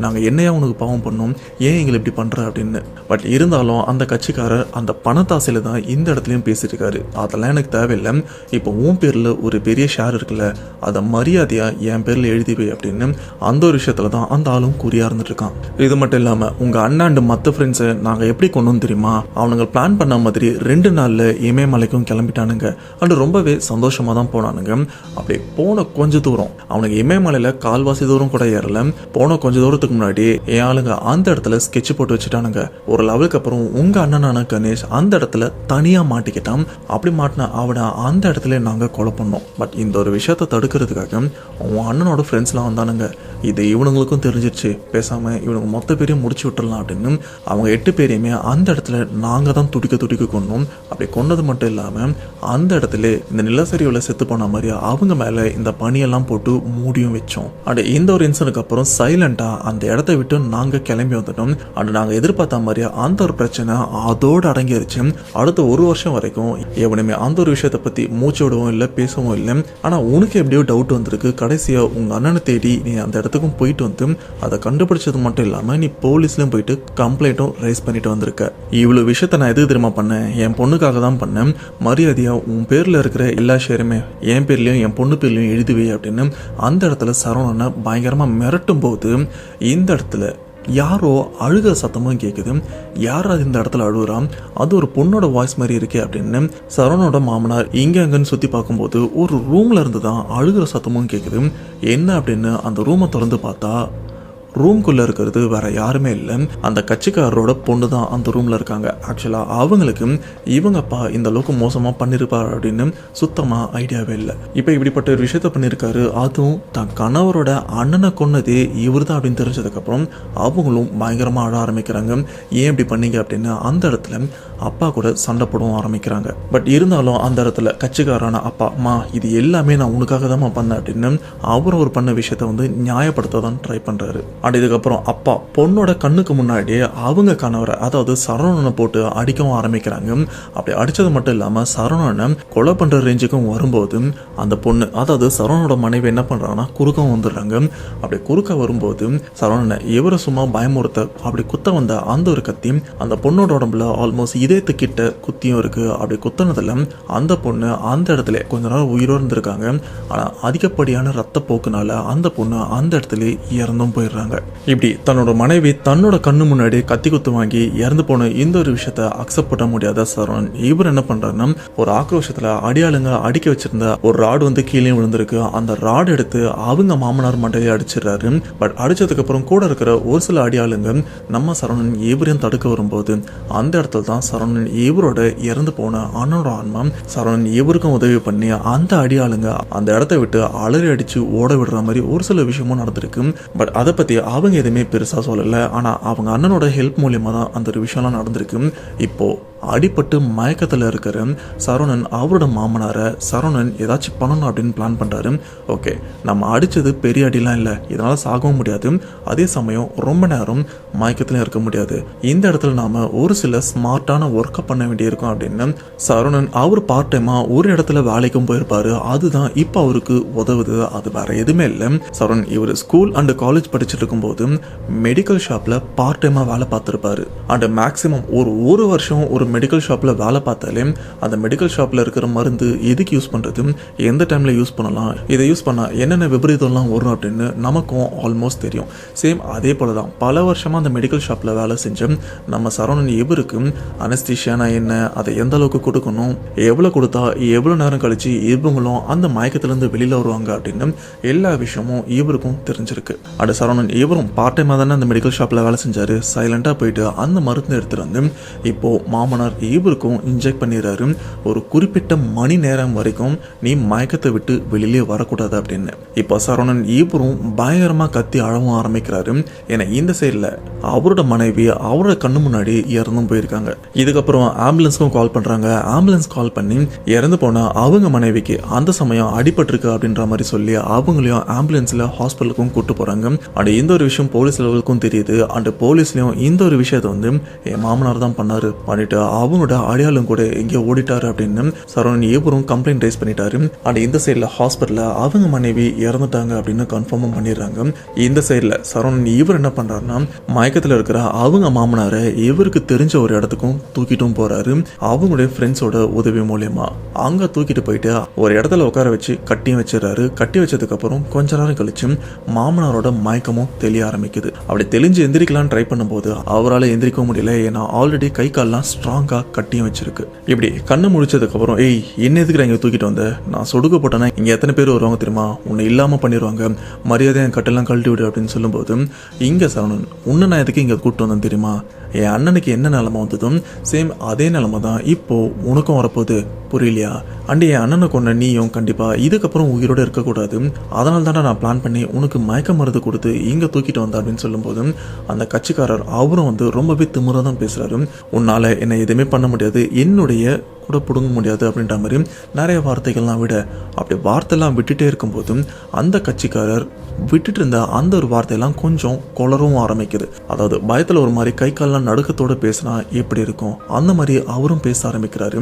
நாங்கள் என்னையா உனக்கு பாவம் பண்ணோம், ஏன் எங்களை இப்படி பண்ணுற அப்படின்னு. பட் இருந்தாலும் அந்த கட்சிக்காரர் அந்த பணத்தாசையில் தான் இந்த இடத்துலையும் பேசியிருக்காரு. அதெல்லாம் எனக்கு தேவையில்லை, இப்போ உன் பேரில் ஒரு பெரிய ஷேர் இருக்குல்ல, அதை மரியாதையாக என் பேரில் எழுதி வை அப்படின்னு அந்த ஒரு விஷயத்தில் தான் அந்த ஆளும் குறியாக இருந்துட்டு இருக்கான். இது மட்டும் இல்லாமல் உங்கள் அண்ணா அண்டு மற்ற ஃப்ரெண்ட்ஸை நாங்கள் எப்படி கொண்டு வந்து தெரியுமா, அவனுங்க பிளான் பண்ண மாதிரி 2 நாளில் இமயமலைக்கும் கிளம்பிட்டானுங்க. அண்டு ரொம்பவே சந்தோஷமாக தான் போனானுங்க. அப்படி போன கொஞ்சம் தூரம் அவனுக்கு இமயமலையில் கால்வாசி தூரம் கூட ஏறல. போன கொஞ்சம் தூரத்துக்கு முன்னாடி என் ஆளுங்க அந்த இடத்துல ஸ்கெட்ச் போட்டு வச்சுட்டானுங்க. ஒரு லெவலுக்கு அப்புறம் உங்கள் அண்ணனான கணேஷ் அந்த இடத்துல தனியாக மாட்டிக்கிட்டான். அப்படி மாட்டின அவனை அந்த இடத்துல நாங்கள் கொலை பண்ணோம். பட் இந்த ஒரு விஷயத்தை தடுக்கிறதுக்காக அவன் அண்ணனோட ஃப்ரெண்ட்ஸ்லாம் வந்தானுங்க. இது இவனுங்களுக்கும் தெரிஞ்சிருச்சு, பேசாமல் இவனுக்கு மொத்த பேரையும் முடிச்சு விட்டுடலாம் அப்படின்னு அவங்க 8 பேரையுமே அந்த இடத்துல நாங்கள் தான் துடிக்க கொண்டோம். அப்படி கொண்டது மட்டும் இல்லாமல் அந்த இடத்துல இந்த நிலச்சரிவில் செத்து போன மாதிரி அவங்க மேலே இந்த பனியெல்லாம் போட்டு மூடியும் வச்சோம். அண்ட் இந்த ஒரு இன்சிடென்ட்க்கு அப்புறம் சைலண்டாக அந்த இடத்த விட்டு நாங்கள் கிளம்பி வந்துட்டோம். அண்ட் நாங்கள் எதிர்பார்த்த மாதிரி அந்த ஒரு பிரச்சனை அதோடு அடங்கிருச்சு. அடுத்த 1 வருஷம் வரைக்கும் எவனுமே அந்த ஒரு விஷயத்தை பற்றி மூச்சு விடவும் இல்லை, பேசவும் இல்லை. ஆனால் உனக்கு எப்படியோ டவுட் வந்திருக்கு. கடைசியாக உங்கள் அண்ணனை தேடி நீ அந்த இடத்துக்கும் போயிட்டு வந்து அதை கண்டுபிடிச்சது மட்டும் இல்லாமல் நீ போலீஸ்லையும் போயிட்டு கம்ப்ளைண்ட்டும் ரைஸ் பண்ணிட்டு வந்திருக்க. இவ்வளோ விஷயத்த நான் எது தெரியுமா பண்ணேன், என் பொண்ணுக்காக தான் பண்ணேன். மரியாதையாக உன் பேரில் இருக்கிற எல்லா ஷேருமே என் பேர்லையும் என் பொண்ணு பேர்லையும் எழுதுவே அப்படின்னு அந்த இடத்துல சரவணனை பயங்கரமாக மிரட்டும் போது இந்த இடத்துல யாரோ அழுகிற சத்தமும் கேட்குது. யார் அது இந்த இடத்துல அழுகுறான், அது ஒரு பொண்ணோட வாய்ஸ் மாதிரி இருக்கே அப்படின்னு சரவணோட மாமனார் இங்கே அங்கன்னு சுற்றி பார்க்கும்போது ஒரு ரூமில் இருந்து தான் அழுகிற சத்தமும் கேட்குது. என்ன அப்படின்னு அந்த ரூமை திறந்து பார்த்தா ரூம்குள்ளே இருக்கிறது வேற யாருமே இல்லை, அந்த கட்சிக்காரரோட பொண்ணு தான் அந்த ரூமில் இருக்காங்க. ஆக்சுவலாக அவங்களுக்கு இவங்க அப்பா இந்த அளவுக்கு மோசமாக பண்ணியிருப்பார் அப்படின்னு சுத்தமாக ஐடியாவே இல்லை. இப்போ இப்படிப்பட்ட ஒரு விஷயத்த பண்ணியிருக்காரு, அதுவும் தன் கணவரோட அண்ணனை கொன்னதே இவர் தான் அப்படின்னு தெரிஞ்சதுக்கப்புறம் அவங்களும் பயங்கரமாக அழ ஆரம்பிக்கிறாங்க. ஏன் இப்படி பண்ணீங்க அப்படின்னு அந்த இடத்துல அப்பா கூட சண்டை போடவும் ஆரம்பிக்கிறாங்க. பட் இருந்தாலும் அந்த இடத்துல கட்சிக்காரான அப்பா, அம்மா இது எல்லாமே நான் உனக்காக தான் பண்ணேன் அப்படின்னு அவர் ஒரு பண்ண விஷயத்த வந்து நியாயப்படுத்த தான் ட்ரை பண்ணுறாரு. அண்ட் இதுக்கப்புறம் அப்பா பொண்ணோட கண்ணுக்கு முன்னாடியே அவங்க கணவரை அதாவது சரவணனை போட்டு அடிக்கவும் ஆரம்பிக்கிறாங்க. அப்படி அடித்தது மட்டும் இல்லாமல் சரவணனை கொலை பண்ணுற ரேஞ்சுக்கும் வரும்போது அந்த பொண்ணு அதாவது சரவணனோட மனைவி என்ன பண்ணுறாங்கன்னா குறுக்கம் வந்துடுறாங்க. அப்படி குறுக்க வரும்போது சரவணனை இவரை சும்மா பயமுறுத்த அப்படி குத்த வந்த அந்த ஒரு கத்தி அந்த பொண்ணோட உடம்புல ஆல்மோஸ்ட் இதயத்துக்கிட்ட குத்தியும் இருக்குது. அப்படி குத்தினதில் அந்த பொண்ணு அந்த இடத்துல கொஞ்ச நேரம் உயிரோடு இருந்திருக்காங்க. ஆனால் அதிகப்படியான ரத்த போக்குனால அந்த பொண்ணு அந்த இடத்துல இறந்தும் போயிடுறாங்க. இப்படி தன்னோட மனைவி தன்னோட கண்ணு முன்னாடி கத்தி குத்து வாங்கி இறந்து போன இந்த ஒரு விஷயத்த அக்செப்ட் பண்ண முடியாத சரவணன் இவர் என்ன பண்றாருன்னா ஒரு ஆக்ரோஷத்துல அடியாளுங்க அடிக்க வச்சிருந்த ஒரு ராடு வந்து கீழே விழுந்திருக்கு. அந்த ராடு எடுத்து அவங்க மாமனார் மண்டையை அடிச்சிடறாரு. பட் அடிச்சதுக்கு அப்புறம் கூட இருக்கிற ஒரு சில அடியாளுங்க நம்ம சரவணன் இவரையும் தடுக்க வரும்போது அந்த இடத்துல தான் சரவணன் இவரோட இறந்து போன அண்ணனோட ஆன்மா சரவணன் இவருக்கும் உதவி பண்ணி அந்த அடியாளுங்க அந்த இடத்த விட்டு அலறி அடிச்சு ஓட விடுற மாதிரி ஒரு சில விஷயமும் நடந்திருக்கு. பட் அதை பத்தி அவங்க எதுவுமே பெருசா சொல்லல. ஆனா அவங்க அண்ணனோட ஹெல்ப் மூலியமா தான் அந்த ஒரு விஷயம்லாம் நடந்திருக்கு. இப்போ அடிபட்டு மயக்கத்தில் இருக்கிற சரவணன் அவரோட மாமனாரை சரவணன் ஏதாச்சும் பண்ணணும் அப்படின்னு பிளான் பண்ணுறாரு. ஓகே, நம்ம அடித்தது பெரிய அடிலாம் இல்லை, இதனால் சாகவும் முடியாது, அதே சமயம் ரொம்ப நேரம் மயக்கத்திலும் இருக்க முடியாது. இந்த இடத்துல நாம் ஒரு சில ஸ்மார்ட்டான ஒர்க்கை பண்ண வேண்டியிருக்கும் அப்படின்னு சரவணன் அவர் பார்ட் டைமாக ஒரு இடத்துல வேலைக்கும் போயிருப்பாரு. அதுதான் இப்போ அவருக்கு உதவுது, அது வேற எதுவுமே இல்லை. சரவணன் இவர் ஸ்கூல் அண்ட் காலேஜ் படிச்சுட்டு இருக்கும்போது மெடிக்கல் ஷாப்பில் பார்ட் டைமாக வேலை பார்த்துருப்பாரு. அண்ட் மேக்ஸிமம் ஒரு வருஷம் ஒரு மெடிக்கல் ஷாப்பில் வேலை பார்த்தாலே அந்த மெடிக்கல் ஷாப்பில் இருக்கிற மருந்து எதுக்கு யூஸ் பண்ணுறது, எந்த டைமில் யூஸ் பண்ணலாம், இதை யூஸ் பண்ணால் என்னென்ன விபரீதம்லாம் வரும் அப்படின்னு நமக்கும் ஆல்மோஸ்ட் தெரியும். சேம் அதே போல தான் பல வருஷமாக அந்த மெடிக்கல் ஷாப்பில் வேலை செஞ்சோம் நம்ம சரவணன் இவருக்கு அனஸ்தீஷியானா என்ன, அதை எந்த அளவுக்கு கொடுக்கணும், எவ்வளோ கொடுத்தா எவ்வளோ நேரம் கழிச்சு இவங்களும் அந்த மயக்கத்திலேருந்து வெளியில் வருவாங்க அப்படின்னு எல்லா விஷயமும் இவருக்கும் தெரிஞ்சிருக்கு. அடு சரவணன் இவரும் பார்ட் டைமாக தானே அந்த மெடிக்கல் ஷாப்பில் வேலை செஞ்சார். சைலண்டாக போயிட்டு அந்த மருந்து எடுத்துகிட்டு வந்து இப்போது மாமனார் இவருக்கும் இன்ஜெக்ட் பண்ணிடுறாரு. ஒரு குறிப்பிட்ட மணி நேரம் வரைக்கும் நீ மயக்கத்தை விட்டு வெளியிலே வரக்கூடாது அப்படின்னு. இப்போ சரவணன் இவரும் பயங்கரமாக கத்தி அழவும் ஆரம்பிக்கிறாரு. ஏன்னா இந்த சைடில் அவரோட மனைவி அவரோட கண்ணு முன்னாடி இறந்தும் போயிருக்காங்க. இதுக்கப்புறம் ஆம்புலன்ஸ்க்கும் கால் பண்ணுறாங்க. ஆம்புலன்ஸ் கால் பண்ணி இறந்து போன அவங்க மனைவிக்கு அந்த சமயம் அடிபட்டிருக்கு அப்படின்ற மாதிரி சொல்லி அவங்களையும் ஆம்புலன்ஸில் ஹாஸ்பிட்டலுக்கும் கூப்பிட்டு போகிறாங்க. அண்ட் இந்த ஒரு விஷயம் போலீஸ் லெவலுக்கும் தெரியுது. அண்ட் போலீஸ்லையும் இந்த ஒரு விஷயத்தை வந்து என் மாமனார் தான் பண்ணாரு பண்ணிட்டு அவனோட அடையாளம் கூட எங்கேயோ ஓடிட்டாரு அப்படின்னு சரவணன் ஏவரும் கம்ப்ளைண்ட் ரைஸ் பண்ணிட்டாரு. அண்ட் இந்த சைடில் ஹாஸ்பிட்டலில் அவங்க மனைவி இறந்துட்டாங்க அப்படின்னு கன்ஃபார்மும் பண்ணிடுறாங்க. இந்த சைடில் சரவணன் இவர் என்ன பண்ணுறாருன்னா மயக்கத்தில் இருக்கிற அவங்க மாமனாரை இவருக்கு தெரிஞ்ச ஒரு இடத்துக்கும் தூக்கிட்டும் போறாரு. அவங்களுடைய ஃப்ரெண்ட்ஸோட உதவி மூலயமா அங்கே தூக்கிட்டு போயிட்டு ஒரு இடத்துல உட்கார வச்சு கட்டியும் வச்சிடறாரு. கட்டி வச்சதுக்கு அப்புறம் கொஞ்ச நேரம் கழிச்சு மாமனாரோட மயக்கமும் தெளிய ஆரம்பிக்குது. அப்படி தெளிஞ்சு எந்திரிக்கலாம் ட்ரை பண்ணும்போது அவரால் எந்திரிக்கவும் முடியல. ஏன்னா ஆல்ரெடி கை கால்லாம் ஸ்ட்ராங்கா கட்டியும் வச்சிருக்கு. இப்படி கண்ணு முடிச்சதுக்கு அப்புறம் ஏய் என்ன எதுக்கு இங்கே தூக்கிட்டு வந்த, நான் சொடுக்க போட்டேன்னா இங்கே எத்தனை பேர் வருவாங்க தெரியுமா, உன்னை இல்லாமல் பண்ணிடுவாங்க, மரியாதை என் கட்டெல்லாம் கழட்டி விடு அப்படின்னு சொல்லும்போது இங்கே சரவணன் உன்னை நான் எதுக்கு இங்கே கூப்பிட்டு வந்தேன் தெரியுமா, என் அண்ணனுக்கு என்ன நிலைமை வந்ததும் சேம் அதே நிலைமை தான் இப்போ உனக்கும் வரப்போகுது, புரியலையா? அண்ட் என் அண்ணனை கொண்ட நீயும் கண்டிப்பா இதுக்கப்புறம் உயிரோட இருக்கக்கூடாது, அதனால தானே நான் பிளான் பண்ணி உனக்கு மயக்க மருந்து கொடுத்து இங்கே தூக்கிட்டு வந்தேன் அப்படின்னு சொல்லும்போது அந்த கட்சிக்காரர் அவரும் ரொம்பவே திமிரா தான் பேசுறாரு. உன்னால என்ன எதுவுமே பண்ண முடியாது, என்னுடைய கூட பிடுங்க முடியாது அப்படின்ற மாதிரி நிறைய வார்த்தைகள்லாம் விட அப்படி வார்த்தைலாம் விட்டுட்டே இருக்கும்போதும் அந்த கட்சிக்காரர் விட்டுட்டு இருந்த அந்த ஒரு வார்த்தையெல்லாம் கொஞ்சம் குளரவும் ஆரம்பிக்குது. அதாவது பயத்தில் ஒரு மாதிரி கை கால்லாம் நடுக்கத்தோடு பேசினா எப்படி இருக்கும் அந்த மாதிரி அவரும் பேச ஆரம்பிக்கிறாரு.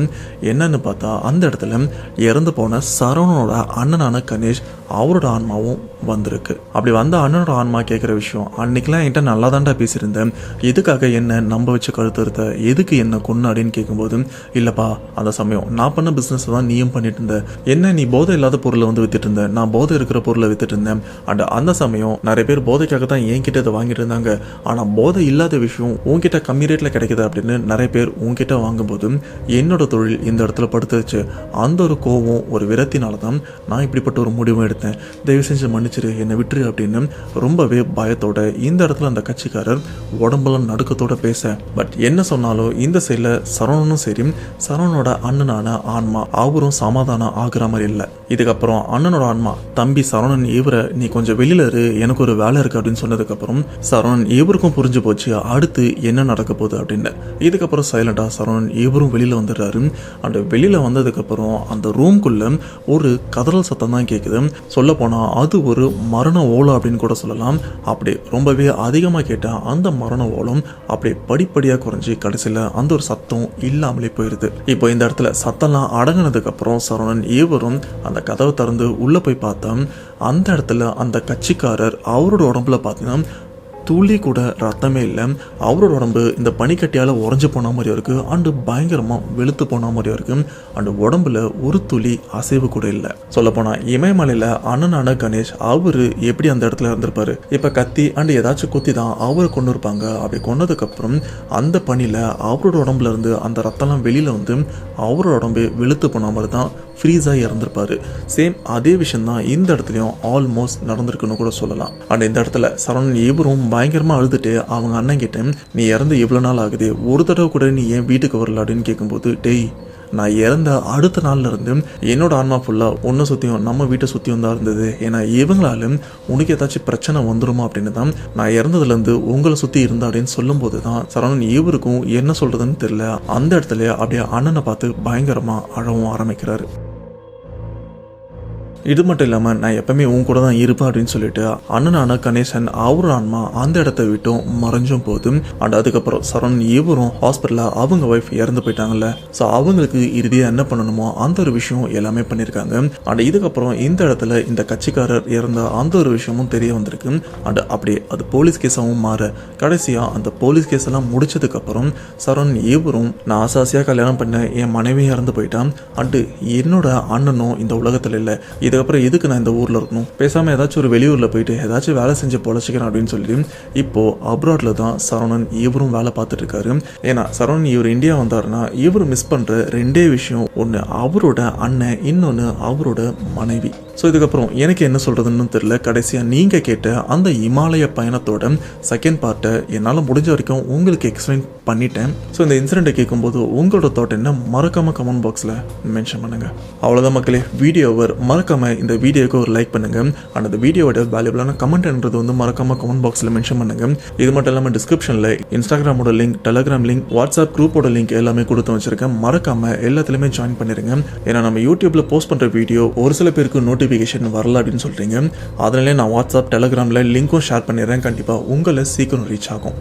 என்னன்னு பார்த்தா அந்த இடத்துல இறந்து போன சரவணனோட அண்ணனான கணேஷ் அவரோட ஆன்மாவும் வந்திருக்கு. அப்படி வந்த அண்ணனோட ஆன்மா கேட்குற விஷயம், அன்னைக்கெல்லாம் என்கிட்ட நல்லா தாண்டா பேசியிருந்தேன், எதுக்காக என்ன நம்ப வச்சு கழுத்துருத்த, எதுக்கு என்ன கொன்னு அப்படின்னு கேட்கும்போது இல்லைப்பா அந்த சமயம் நான் பண்ண பிஸ்னஸ் தான் நீயும் பண்ணிட்டு இருந்த, என்ன நீ போதை இல்லாத பொருளை வித்துட்டு இருந்த, நான் போதை இருக்கிற பொருளை வித்துட்டு இருந்தேன். அண்ட் அந்த சமயம் நிறைய பேர் போதைக்காக தான் என்கிட்ட இதை வாங்கிட்டு இருந்தாங்க, ஆனால் போதை இல்லாத விஷயம் உன்கிட்ட கம்மி ரேட்டில் கிடைக்குது அப்படின்னு நிறைய பேர் உன்கிட்ட வாங்கும்போது என்னோட தொழில் இந்த இடத்துல படுத்துச்சு. அந்த ஒரு கோவம் ஒரு விரத்தினால தான் நான் இப்படிப்பட்ட ஒரு முடிவு எடுத்தேன், தயவு செஞ்சு மன்னிச்சிரு, என்னை விட்டுரு அப்படின்னு ரொம்பவே பயத்தோட இந்த இடத்துல அந்த கட்சிக்காரர் உடம்பெல்லாம் நடுக்கத்தோட பேச. பட் என்ன சொன்னாலும் இந்த சைடில் சரவணனும் சரி சரவணனோட அண்ணனான ஆன்மா அவரும் சமாதானம் ஆகுற மாதிரி இல்லை. இதுக்கப்புறம் அண்ணனோட ஆன்மா தம்பி சரவணன் இவரை நீ கொஞ்சம் வெளியில இரு, எனக்கு ஒரு வேலை இருக்கு அப்படின்னு சொன்னதுக்கு அப்புறம் சரவணன் இவருக்கும் புரிஞ்சு போச்சு அடுத்து என்ன நடக்க போகுது அப்படின்னு. இதுக்கப்புறம் சைலண்டா சரவணன் இவரும் வெளியில வந்துடுறாரு. அண்ட் வெளியில வந்ததுக்கு அப்புறம் அந்த ரூம்குள்ள ஒரு கதறல் சத்தம் தான் கேட்குது. சொல்ல போனா அது ஒரு மரண ஓலம் அப்படின்னு கூட சொல்லலாம். அப்படி ரொம்பவே அதிகமாக கேட்ட அந்த மரண ஓலம் அப்படியே படிப்படியாக குறைஞ்சி கடைசியில் அந்த ஒரு சத்தம் இல்லாமலே போயிருது. இப்போ இந்த இடத்துல சத்தம்லாம் அடங்கினதுக்கு அப்புறம் சரவணன் இவரும் அந்த கதவை திறந்து உள்ள போய் பார்த்தா அந்த இடத்துல அந்த கட்சிக்காரர் அவரோட உடம்புல பார்த்தீங்கன்னா துளி கூட ரத்தமே இல்லை. அவரோட உடம்பு இந்த பனிக்கட்டியால் உறைஞ்சு போன மாதிரியும் இருக்குது, அண்டு பயங்கரமாக வெளுத்து போன மாதிரியும் இருக்குது. அண்டு உடம்புல ஒரு துளி அசைவு கூட இல்லை. சொல்லப்போனால் இமயமலையில் அண்ணனான கணேஷ் அவர் எப்படி அந்த இடத்துல இருந்திருப்பாரு, இப்போ கத்தி அண்டு ஏதாச்சும் குத்தி தான் அவரை கொண்டு இருப்பாங்க. அப்படி கொண்டதுக்கப்புறம் அந்த பனியில் அவரோட உடம்புல இருந்து அந்த ரத்தம்லாம் வெளியில் வந்து அவரோட உடம்பு வெளுத்து போன மாதிரி தான் ஃப்ரீஸாக இறந்துருப்பாரு. சேம் அதே விஷயம் தான் இந்த இடத்துலையும் ஆல்மோஸ்ட் நடந்திருக்குன்னு கூட சொல்லலாம். அண்ட் இந்த இடத்துல சரவணன் இவரும் பயங்கரமாக அழுதுட்டு அவங்க அண்ணன் கிட்ட நீ இறந்து எவ்வளோ நாள் ஆகுது, ஒரு தடவை கூட நீ ஏன் வீட்டுக்கு வரல அப்படின்னு கேட்கும்போது டேய் நான் இறந்த அடுத்த நாள்ல இருந்து என்னோட ஆன்மா ஃபுல்லாக ஒன்றை சுற்றியும் நம்ம வீட்டை சுற்றியும் தான் இருந்தது. ஏன்னா இவங்களாலும் உனக்கு ஏதாச்சும் பிரச்சனை வந்துருமா அப்படின்னு தான் நான் இறந்ததுலேருந்து உங்களை சுற்றி இருந்தா அப்படின்னு சொல்லும்போது தான் சரவணன் இவருக்கும் என்ன சொல்கிறதுன்னு தெரியல. அந்த இடத்துல அப்படியே அண்ணனை பார்த்து பயங்கரமாக அழவும் ஆரம்பிக்கிறாரு. இது மட்டும் இல்லாமல் நான் எப்பவுமே உன் கூட தான் இருப்பேன் அப்படின்னு சொல்லிட்டு அண்ணனான கணேசன் அவரோட ஆன்மா அந்த இடத்த விட்டும் மறைஞ்சும் போதும். அண்ட் அதுக்கப்புறம் சரவணன் இவரும் ஹாஸ்பிட்டலில் அவங்க ஒய்ஃப் இறந்து போயிட்டாங்கல்ல, ஸோ அவங்களுக்கு இறுதியாக என்ன பண்ணணுமோ அந்த ஒரு விஷயம் எல்லாமே பண்ணியிருக்காங்க. அண்ட் இதுக்கப்புறம் இந்த இடத்துல இந்த கட்சிக்காரர் இறந்த அந்த ஒரு விஷயமும் தெரிய வந்திருக்கு. அண்ட் அப்படியே அது போலீஸ் கேஸாகவும் மாற கடைசியாக அந்த போலீஸ் கேஸ் எல்லாம் முடிச்சதுக்கப்புறம் சரவணன் இவரும் நான் ஆசாசியாக கல்யாணம் பண்ண என் மனைவியும் இறந்து போயிட்டான், அண்டு என்னோட அண்ணனும் இந்த உலகத்தில் இல்லை, இதுக்கப்புறம் எதுக்கு நான் இந்த ஊரில் இருக்கணும், பேசாமல் ஏதாச்சும் ஒரு வெளியூரில் போயிட்டு ஏதாச்சும் வேலை செஞ்சு பொழைச்சிக்கிறேன் அப்படின்னு சொல்லி இப்போ அப்ராட்ல தான் சரவணன் இவரும் வேலை பார்த்துட்டு இருக்காரு. ஏன்னா சரவணன் இவர் இந்தியா வந்தாருன்னா இவர் மிஸ் பண்ணுற ரெண்டே விஷயம், ஒன்று அவரோட அண்ணன், இன்னொன்று அவரோட மனைவி. ஸோ இதுக்கப்புறம் எனக்கு என்ன சொல்கிறதுன்னு தெரியல. கடைசியாக நீங்கள் கேட்ட அந்த இமாலய பயணத்தோட செகண்ட் பார்ட்டை என்னால் முடிஞ்ச வரைக்கும் உங்களுக்கு எக்ஸ்பிளைன் பண்ணிட்டேன். ஸோ இந்த இன்சிடெண்ட்டை கேட்கும்போது உங்களோட தாட் என்ன மறக்காமல் கமெண்ட் பாக்ஸில் மென்ஷன் பண்ணுங்கள். அவ்வளோதான் மக்களே, வீடியோவை மறக்காமல் இந்த வீடியோவுக்கு ஒரு லைக் பண்ணுங்கள். அண்ட் அந்த வீடியோவோட வேல்யூபிளான கமெண்ட்ன்றது வந்து மறக்காமல் கமெண்ட் பாக்ஸில் மென்ஷன் பண்ணுங்கள். இது மட்டும் இல்லாமல் டிஸ்கிரிப்ஷனில் இன்ஸ்டாகிராமோட லிங்க், டெலிகிராம் லிங்க், வாட்ஸ்அப் குரூப்போட லிங்க் எல்லாமே கொடுத்து வச்சிருக்கேன். மறக்காமல் எல்லாத்துலேயுமே ஜாயின் பண்ணிடுங்க. ஏன்னா நம்ம யூடியூப்பில் போஸ்ட் பண்ணுற வீடியோ ஒரு சில பேருக்கு நோட்டிஃபிகேஷன் வரல அப்படின்னு சொல்கிறீங்க. அதனாலே நான் வாட்ஸ்அப் டெலிகிராமில் லிங்க்கும் ஷேர் பண்ணிடுறேன். கண்டிப்பாக உங்களை சீக்கிரம் ரீச் ஆகும்.